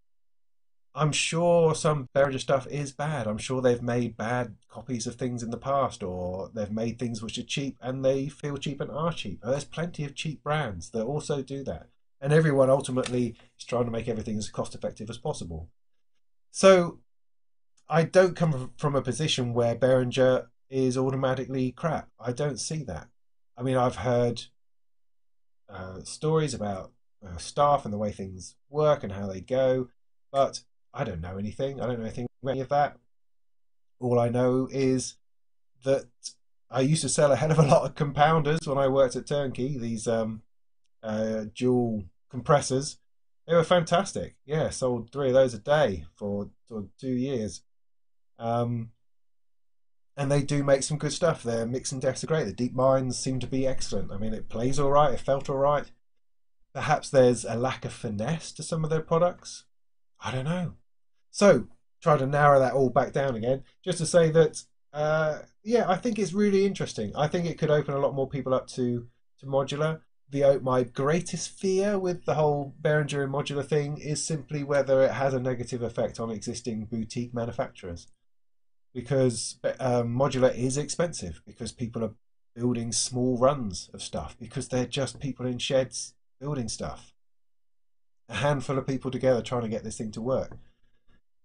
I'm sure some Behringer stuff is bad. I'm sure they've made bad copies of things in the past, or they've made things which are cheap and they feel cheap and are cheap. There's plenty of cheap brands that also do that. And everyone ultimately is trying to make everything as cost effective as possible. So I don't come from a position where Behringer is automatically crap. I don't see that. I mean, I've heard stories about staff and the way things work and how they go, but I don't know anything. I don't know anything about any of that. All I know is that I used to sell a hell of a lot of compounders when I worked at Turnkey. These dual compressors. They were fantastic. Yeah, sold three of those a day for 2 years. Um, and they do make some good stuff. Their mix and decks are great. The deep mines seem to be excellent. I mean, it plays all right. It felt all right. Perhaps there's a lack of finesse to some of their products. I don't know. So, try to narrow that all back down again, just to say that, yeah, I think it's really interesting. I think it could open a lot more people up to modular. My greatest fear with the whole Behringer and modular thing is simply whether it has a negative effect on existing boutique manufacturers, because modular is expensive because people are building small runs of stuff because they're just people in sheds building stuff, a handful of people together trying to get this thing to work,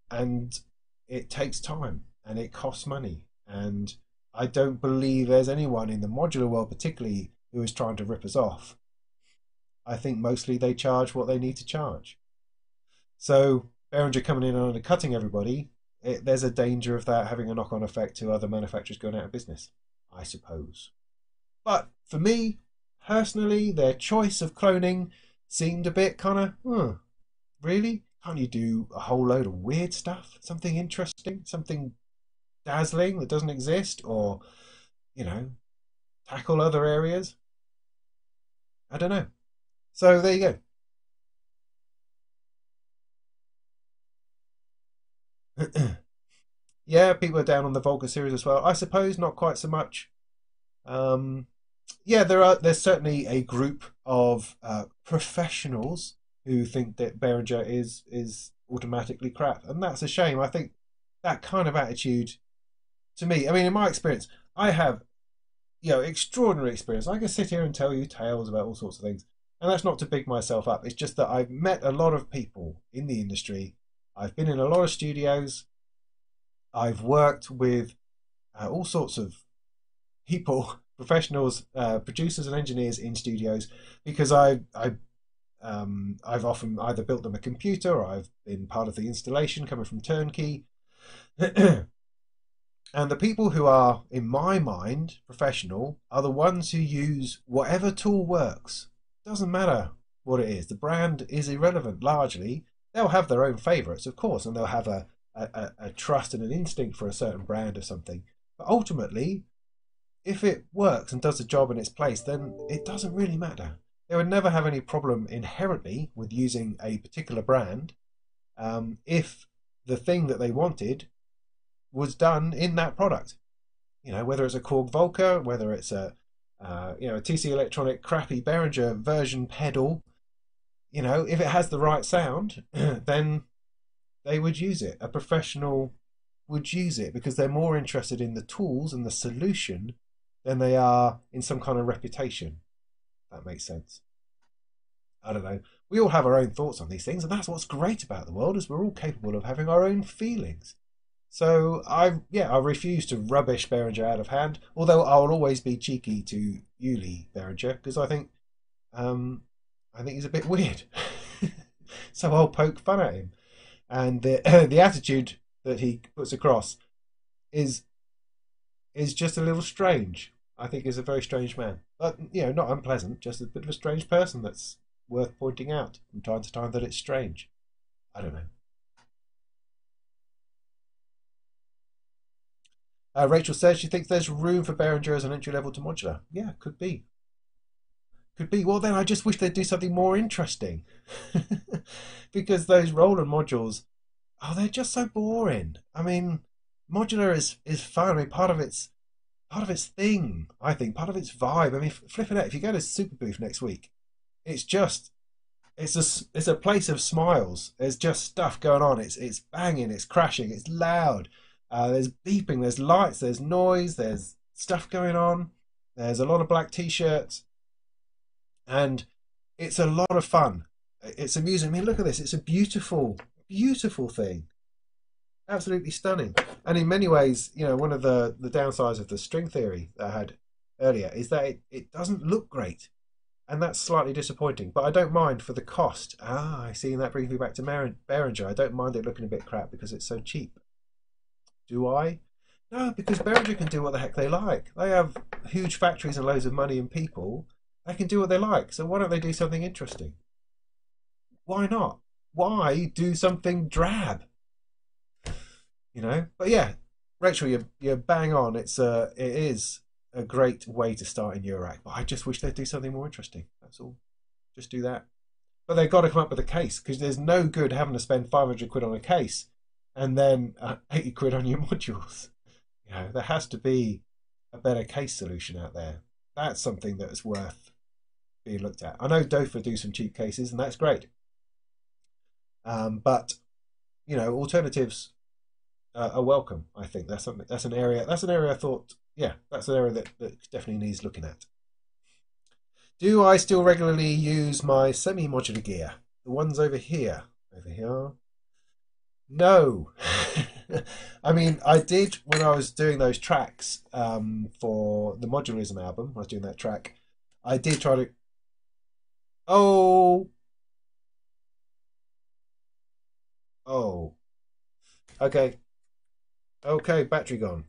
and it takes time and it costs money. And I don't believe there's anyone in the modular world, particularly, who is trying to rip us off. I think mostly they charge what they need to charge. So Behringer coming in and undercutting everybody, there's a danger of that having a knock-on effect to other manufacturers going out of business, I suppose. But for me, personally, their choice of cloning seemed a bit kind of, really? Can't you do a whole load of weird stuff? Something interesting? Something dazzling that doesn't exist? Or, you know, tackle other areas? I don't know. So there you go. Yeah, people are down on the Volga series as well. I suppose not quite so much. Um, yeah, there's certainly a group of professionals who think that Behringer is automatically crap, and that's a shame. I think that kind of attitude, to me, I mean, in my experience, I have, extraordinary experience. I can sit here and tell you tales about all sorts of things, and that's not to big myself up. It's just that I've met a lot of people in the industry. I've been in a lot of studios. I've worked with all sorts of people, professionals, producers, and engineers in studios, because I've often either built them a computer or I've been part of the installation coming from Turnkey. And the people who are, in my mind, professional are the ones who use whatever tool works. Doesn't matter what it is. The brand is irrelevant largely. They'll have their own favourites, of course, and they'll have a trust and an instinct for a certain brand of something. But ultimately, if it works and does the job in its place, then it doesn't really matter. They would never have any problem inherently with using a particular brand, if the thing that they wanted was done in that product. Whether it's a Korg Volca, whether it's a TC Electronic crappy Behringer version pedal, if it has the right sound, then they would use it. A professional would use it because they're more interested in the tools and the solution than they are in some kind of reputation. That makes sense. I don't know. We all have our own thoughts on these things, and that's what's great about the world, is we're all capable of having our own feelings. So I refuse to rubbish Behringer out of hand. Although I'll always be cheeky to Yuli Behringer because um, I think he's a bit weird. So I'll poke fun at him, and the the attitude that he puts across is just a little strange. I think he's a very strange man, but not unpleasant. Just a bit of a strange person that's worth pointing out from time to time that it's strange. I don't know. Rachel says she thinks there's room for Behringer as an entry level to modular. Yeah, could be. Could be. Well, then I just wish they'd do something more interesting. Because those Roland modules, oh, they're just so boring. I mean, modular is fun. I mean, part of its thing, I think, part of its vibe. I mean, flipping out, if you go to Superbooth next week, it's just it's a place of smiles. There's just stuff going on. It's banging, it's crashing, it's loud. There's beeping, there's lights, there's noise, there's stuff going on. There's a lot of black t-shirts, and it's a lot of fun. It's amusing. I mean, look at this. It's a beautiful, beautiful thing. Absolutely stunning. And in many ways, one of the downsides of the string theory that I had earlier is that it doesn't look great. And that's slightly disappointing. But I don't mind for the cost. I see, and that brings me back to Behringer. I don't mind it looking a bit crap because it's so cheap. Do I? No, because Behringer can do what the heck they like. They have huge factories and loads of money and people. They can do what they like. So why don't they do something interesting? Why not? Why do something drab? You know. But yeah, Rachel, you're bang on. It is a great way to start in Eurorack. But I just wish they'd do something more interesting. That's all. Just do that. But they've got to come up with a case because there's no good having to spend 500 quid on a case and then 80 quid on your modules. You know, there has to be a better case solution out there. That's something that is worth being looked at. I know Dofa do some cheap cases, and that's great. But you know, alternatives are welcome. I think that's something. That's an area. That's an area I thought. Yeah, that's an area that definitely needs looking at. Do I still regularly use my semi-modular gear? The ones over here. Over here. No. I mean, I did when I was doing those tracks for the Modularism album. I was doing that track. I did try to. Oh, oh. Okay, okay. Battery gone.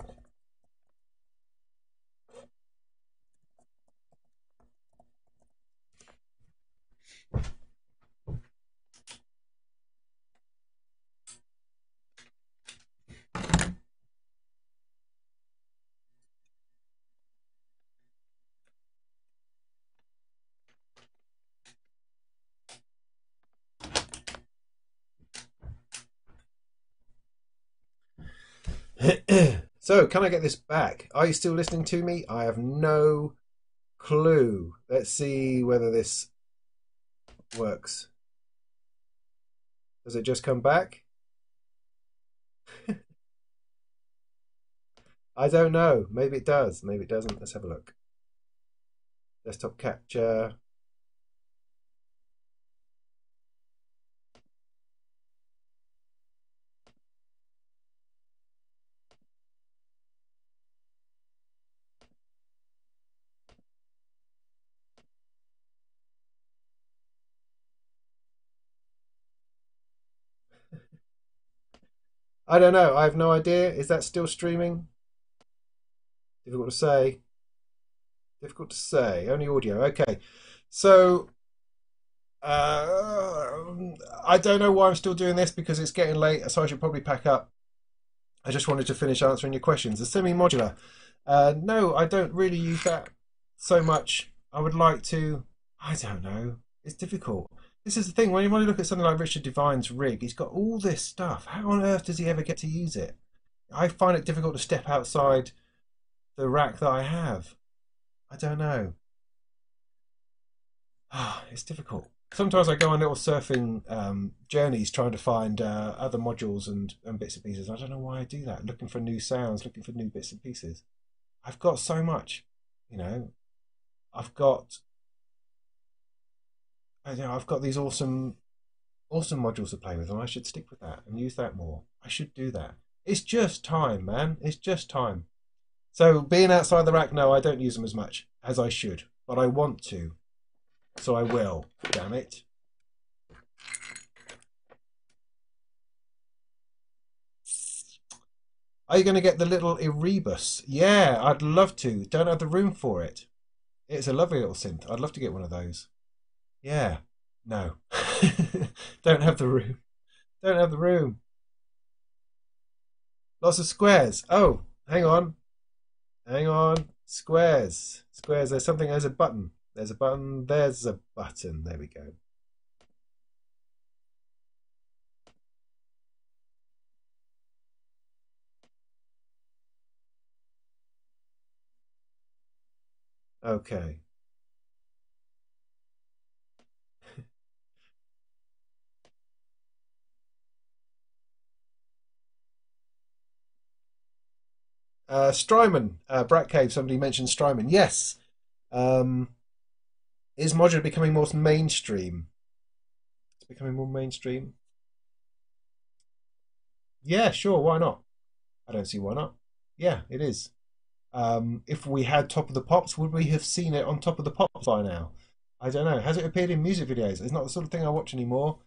So, can I get this back? Are you still listening to me? I have no clue. Let's see whether this works. Does it just come back? I don't know. Maybe it does. Maybe it doesn't. Let's have a look. Desktop capture. I don't know. I have no idea. Is that still streaming? Difficult to say. Difficult to say. Only audio. Okay. So I don't know why I'm still doing this because it's getting late, so I should probably pack up. I just wanted to finish answering your questions. The semi-modular. No, I don't really use that so much. I would like to. I don't know. It's difficult. This is the thing. When you look at something like Richard Devine's rig, he's got all this stuff. How on earth does he ever get to use it? I find it difficult to step outside the rack that I have. I don't know. It's difficult. Sometimes I go on little surfing journeys trying to find other modules and bits and pieces. I don't know why I do that. Looking for new sounds, looking for new bits and pieces. I've got so much, you know. I've got, I've got these awesome modules to play with, and I should stick with that and use that more. I should do that. It's just time, man. It's just time. So being outside the rack, no, I don't use them as much as I should, but I want to, so I will. Damn it. Are you going to get the little Erebus? Yeah, I'd love to. Don't have the room for it. It's a lovely little synth. I'd love to get one of those. Yeah. No. Don't have the room. Don't have the room. Lots of squares. Oh, hang on. Hang on. Squares. Squares. There's something. There's a button. There's a button. There's a button. There we go. Okay. Strymon. Brat Cave. Somebody mentioned Strymon. Yes. Um, is modular becoming more mainstream? It's becoming more mainstream. Yeah, sure. Why not? I don't see why not. Yeah, it is. If we had Top of the Pops, would we have seen it on Top of the Pops by now? I don't know. Has it appeared in music videos? It's not the sort of thing I watch anymore.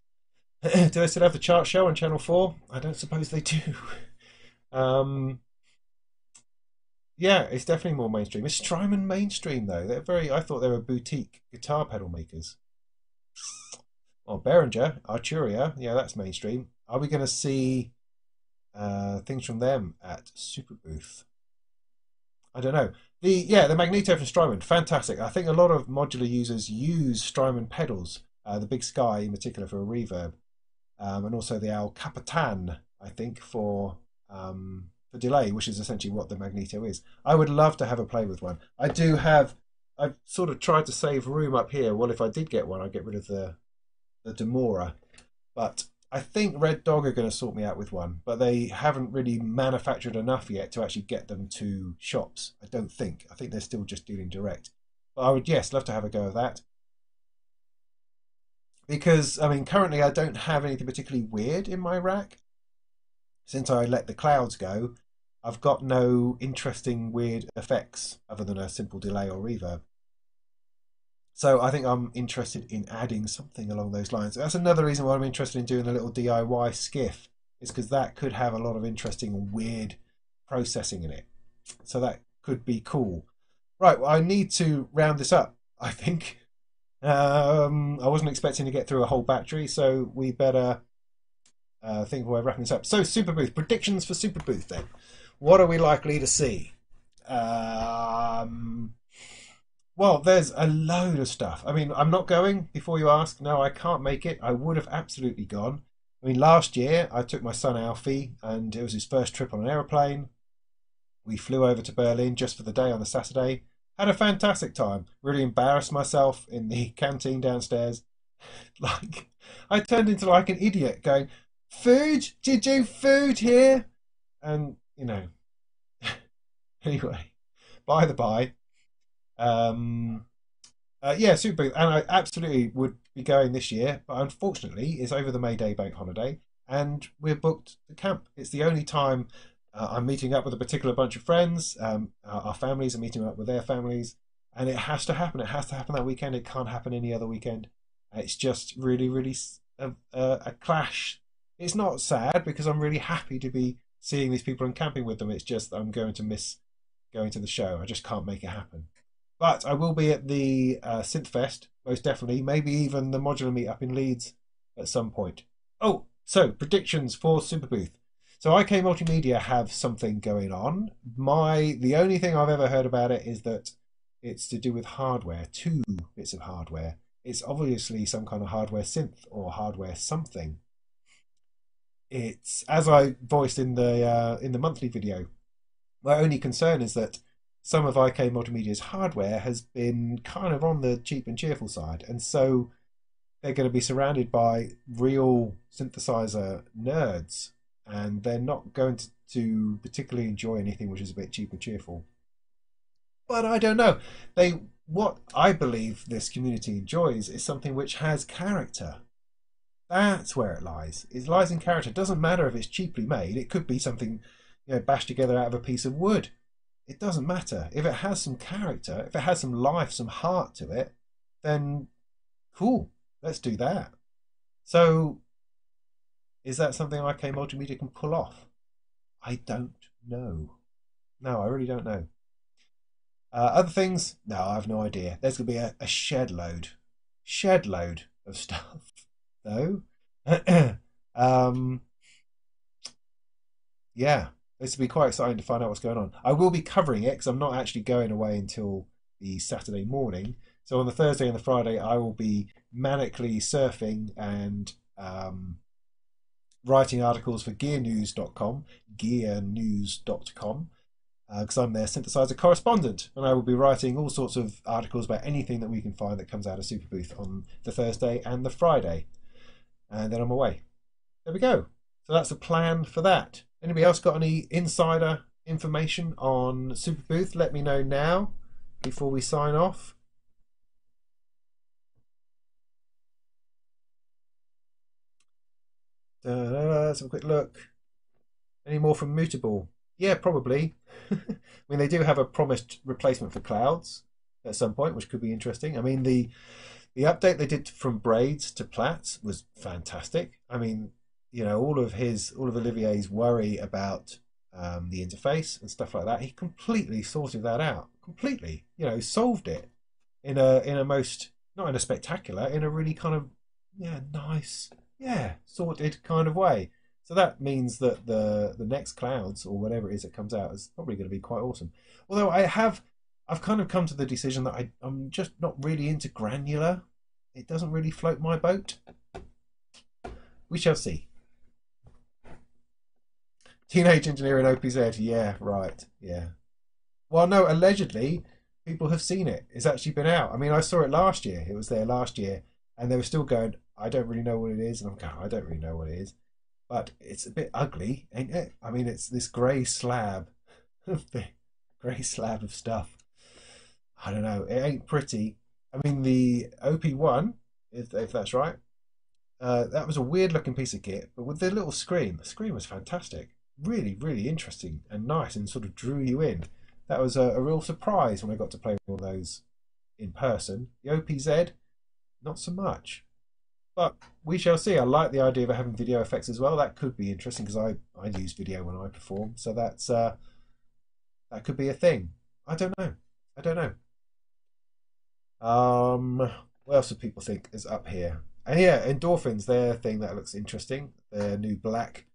Do they still have the chart show on Channel 4? I don't suppose they do. Um, Yeah, it's definitely more mainstream. Is Strymon mainstream though? They're very. I thought they were boutique guitar pedal makers. Or Behringer, Arturia, yeah, that's mainstream. Are we going to see things from them at Superbooth? I don't know. The Magneto from Strymon, fantastic. I think a lot of modular users use Strymon pedals, the Big Sky in particular for a reverb, and also the El Capitan, I think, for delay, which is essentially what the Magneto is. I would love to have a play with one. I do have. I've sort of tried to save room up here. Well, if I did get one, I'd get rid of the Demora. But I think Red Dog are going to sort me out with one, but they haven't really manufactured enough yet to actually get them to shops. I don't think. I think they're still just dealing direct. But I would, yes, love to have a go of that. Because, I mean, currently I don't have anything particularly weird in my rack. Since I let the clouds go, I've got no interesting weird effects other than a simple delay or reverb. So I think I'm interested in adding something along those lines. That's another reason why I'm interested in doing a little DIY skiff, is because that could have a lot of interesting and weird processing in it. So that could be cool. Right, well, I need to round this up, I think. I wasn't expecting to get through a whole battery, so we better think of a way of wrapping this up. So, Superbooth, predictions for Superbooth then. What are we likely to see? Um, well, there's a load of stuff. I mean, I'm not going, before you ask. No, I can't make it. I would have absolutely gone. I mean, last year I took my son Alfie, and it was his first trip on an aeroplane. We flew over to Berlin just for the day on the Saturday. Had a fantastic time. Really embarrassed myself in the canteen downstairs. Like, I turned into like an idiot going, "Food? Do you do food here?" And, anyway, by the by, um, yeah, Super Booth, and I absolutely would be going this year, but unfortunately, it's over the May Day bank holiday, and we're booked to camp. It's the only time I'm meeting up with a particular bunch of friends. Our families are meeting up with their families, and it has to happen. It has to happen that weekend. It can't happen any other weekend. It's just really, really a clash. It's not sad because I'm really happy to be seeing these people and camping with them. It's just I'm going to miss going to the show. I just can't make it happen. But I will be at the Synth Fest, most definitely. Maybe even the modular meet up in Leeds at some point. Oh, so predictions for Superbooth. So IK Multimedia have something going on. The only thing I've ever heard about it is that it's to do with hardware, two bits of hardware. It's obviously some kind of hardware synth or hardware something. It's as I voiced in the monthly video. My only concern is that some of IK Multimedia's hardware has been kind of on the cheap and cheerful side, and so they're going to be surrounded by real synthesizer nerds, and they're not going to particularly enjoy anything which is a bit cheap and cheerful. But I don't know. What I believe this community enjoys is something which has character. That's where it lies. It lies in character. It doesn't matter if it's cheaply made. It could be something, bashed together out of a piece of wood. It doesn't matter. If it has some character, if it has some life, some heart to it, then cool. Let's do that. So, is that something IK Multimedia can pull off? I don't know. No, I really don't know. Other things? No, I have no idea. There's going to be a shed load of stuff, though. um, yeah, this will be quite exciting to find out what's going on. I will be covering it because I'm not actually going away until the Saturday morning. So on the Thursday and the Friday, I will be manically surfing and writing articles for gearnews.com, because I'm their synthesizer correspondent, and I will be writing all sorts of articles about anything that we can find that comes out of Superbooth on the Thursday and the Friday, and then I'm away. There we go. So that's the plan for that. Anybody else got any insider information on Superbooth? Let me know now before we sign off. Let's have a quick look. Any more from Mutable? Yeah, probably. I mean, they do have a promised replacement for Clouds at some point, which could be interesting. I mean, the update they did from braids to plaits was fantastic. I mean, all of Olivier's worry about the interface and stuff like that. He completely sorted that out. Completely, you know, solved it in a most, not in a spectacular, in a really kind of, yeah, nice, yeah, sorted kind of way. So that means that the next clouds or whatever it is that comes out is probably going to be quite awesome. Although I've kind of come to the decision that I'm just not really into granular. It doesn't really float my boat. We shall see. Teenage Engineer in OPZ, yeah, right, yeah. Well, no, allegedly people have seen it. It's actually been out. I mean, I saw it last year. It was there last year, and they were still going, I don't really know what it is, and I'm going, I don't really know what it is, but it's a bit ugly, ain't it? I mean, it's this grey slab, grey slab of stuff. I don't know. It ain't pretty. I mean, the OP1, if that's right, that was a weird looking piece of kit, but with the little screen, the screen was fantastic. Really, really interesting and nice and sort of drew you in. That was a real surprise when I got to play all those in person. The OPZ, not so much. But we shall see. I like the idea of having video effects as well. That could be interesting because I use video when I perform. So that could be a thing. I don't know. I don't know. What else do people think is up here? And yeah, Endorphins, their thing that looks interesting. Their new black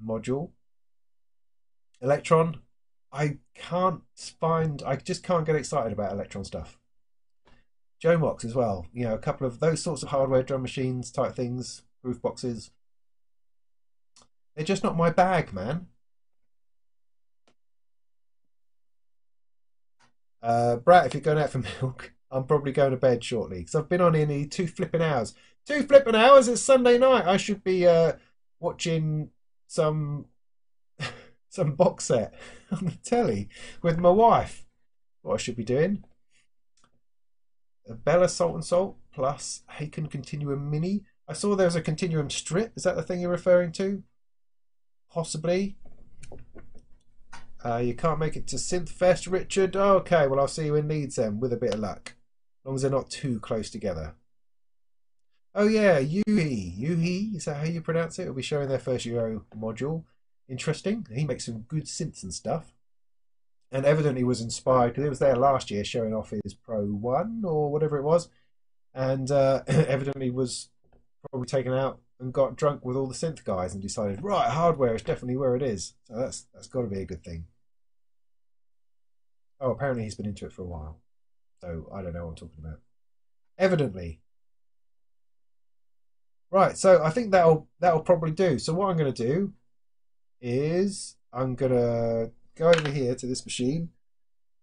module. Electron, I just can't get excited about Electron stuff. Jomox as well, you know, a couple of those sorts of hardware drum machines type things, groove boxes. They're just not my bag, man. Brat, if you're going out for milk, I'm probably going to bed shortly because I've been on here nearly 2 flipping hours. 2 flipping hours. It's Sunday night. I should be watching some box set on the telly with my wife. What I should be doing. A Bella Salt and Salt plus Haken Continuum Mini. I saw there was a Continuum strip. Is that the thing you're referring to? Possibly. You can't make it to Synth Fest, Richard. Okay, well I'll see you in Leeds then, with a bit of luck. As long as they're not too close together. Oh yeah, Yuhi. Is that how you pronounce it? Will be showing their first Euro module. Interesting. He makes some good synths and stuff. And evidently was inspired because it was there last year showing off his Pro 1 or whatever it was. And evidently was probably taken out and got drunk with all the synth guys and decided, right, hardware is definitely where it is. So that's got to be a good thing. Oh, apparently he's been into it for a while. So I don't know what I'm talking about. Evidently. Right, so I think that'll probably do. So what I'm going to do is I'm going to go over here to this machine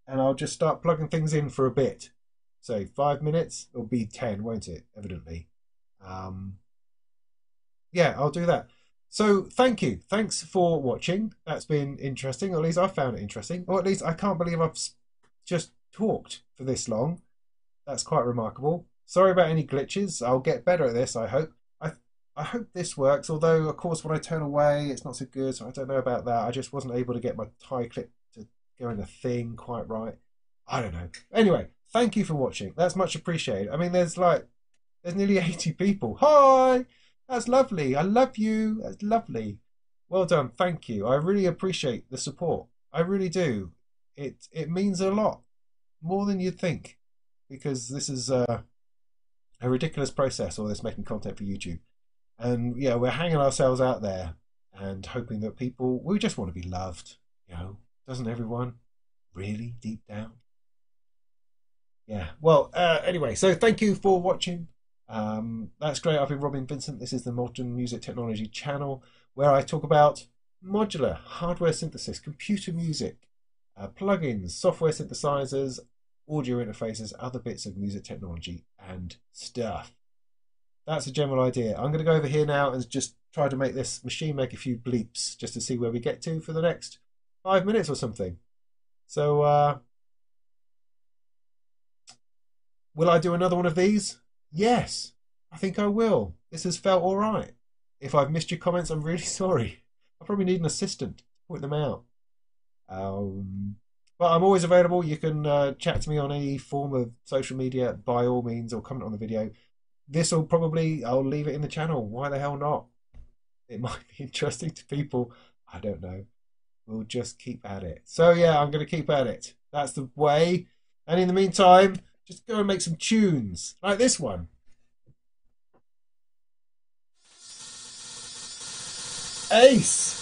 and I'll just start plugging things in for a bit. So 5 minutes, it'll be 10, won't it? Evidently. Yeah, I'll do that. So thank you. Thanks for watching. That's been interesting. Or at least I found it interesting. Or at least I can't believe I've just talked for this long. That's quite remarkable. Sorry about any glitches. I'll get better at this, I hope. I hope this works, although of course when I turn away it's not so good, so I don't know about that. I just wasn't able to get my tie clip to go in the thing quite right. I don't know. Anyway, thank you for watching. That's much appreciated. I mean, there's nearly 80 people. Hi! That's lovely. I love you. That's lovely. Well done. Thank you. I really appreciate the support. I really do. It means a lot. More than you'd think. Because this is a ridiculous process, all this making content for YouTube. And yeah, we're hanging ourselves out there and hoping that we just want to be loved, you know, doesn't everyone really deep down? Yeah, well, anyway, so thank you for watching. That's great. I've been Robin Vincent. This is the Molten Music Technology channel where I talk about modular hardware synthesis, computer music, plugins, software synthesizers, audio interfaces, other bits of music technology and stuff. That's a general idea. I'm going to go over here now and just try to make this machine make a few bleeps just to see where we get to for the next 5 minutes or something. So, will I do another one of these? Yes, I think I will. This has felt all right. If I've missed your comments, I'm really sorry. I probably need an assistant to point them out. But I'm always available. You can chat to me on any form of social media by all means, or comment on the video. I'll leave it in the channel. Why the hell not? It might be interesting to people. I don't know. we'll just keep at it. So yeah, I'm going to keep at it. That's the way. And in the meantime, just go and make some tunes like this one. Ace!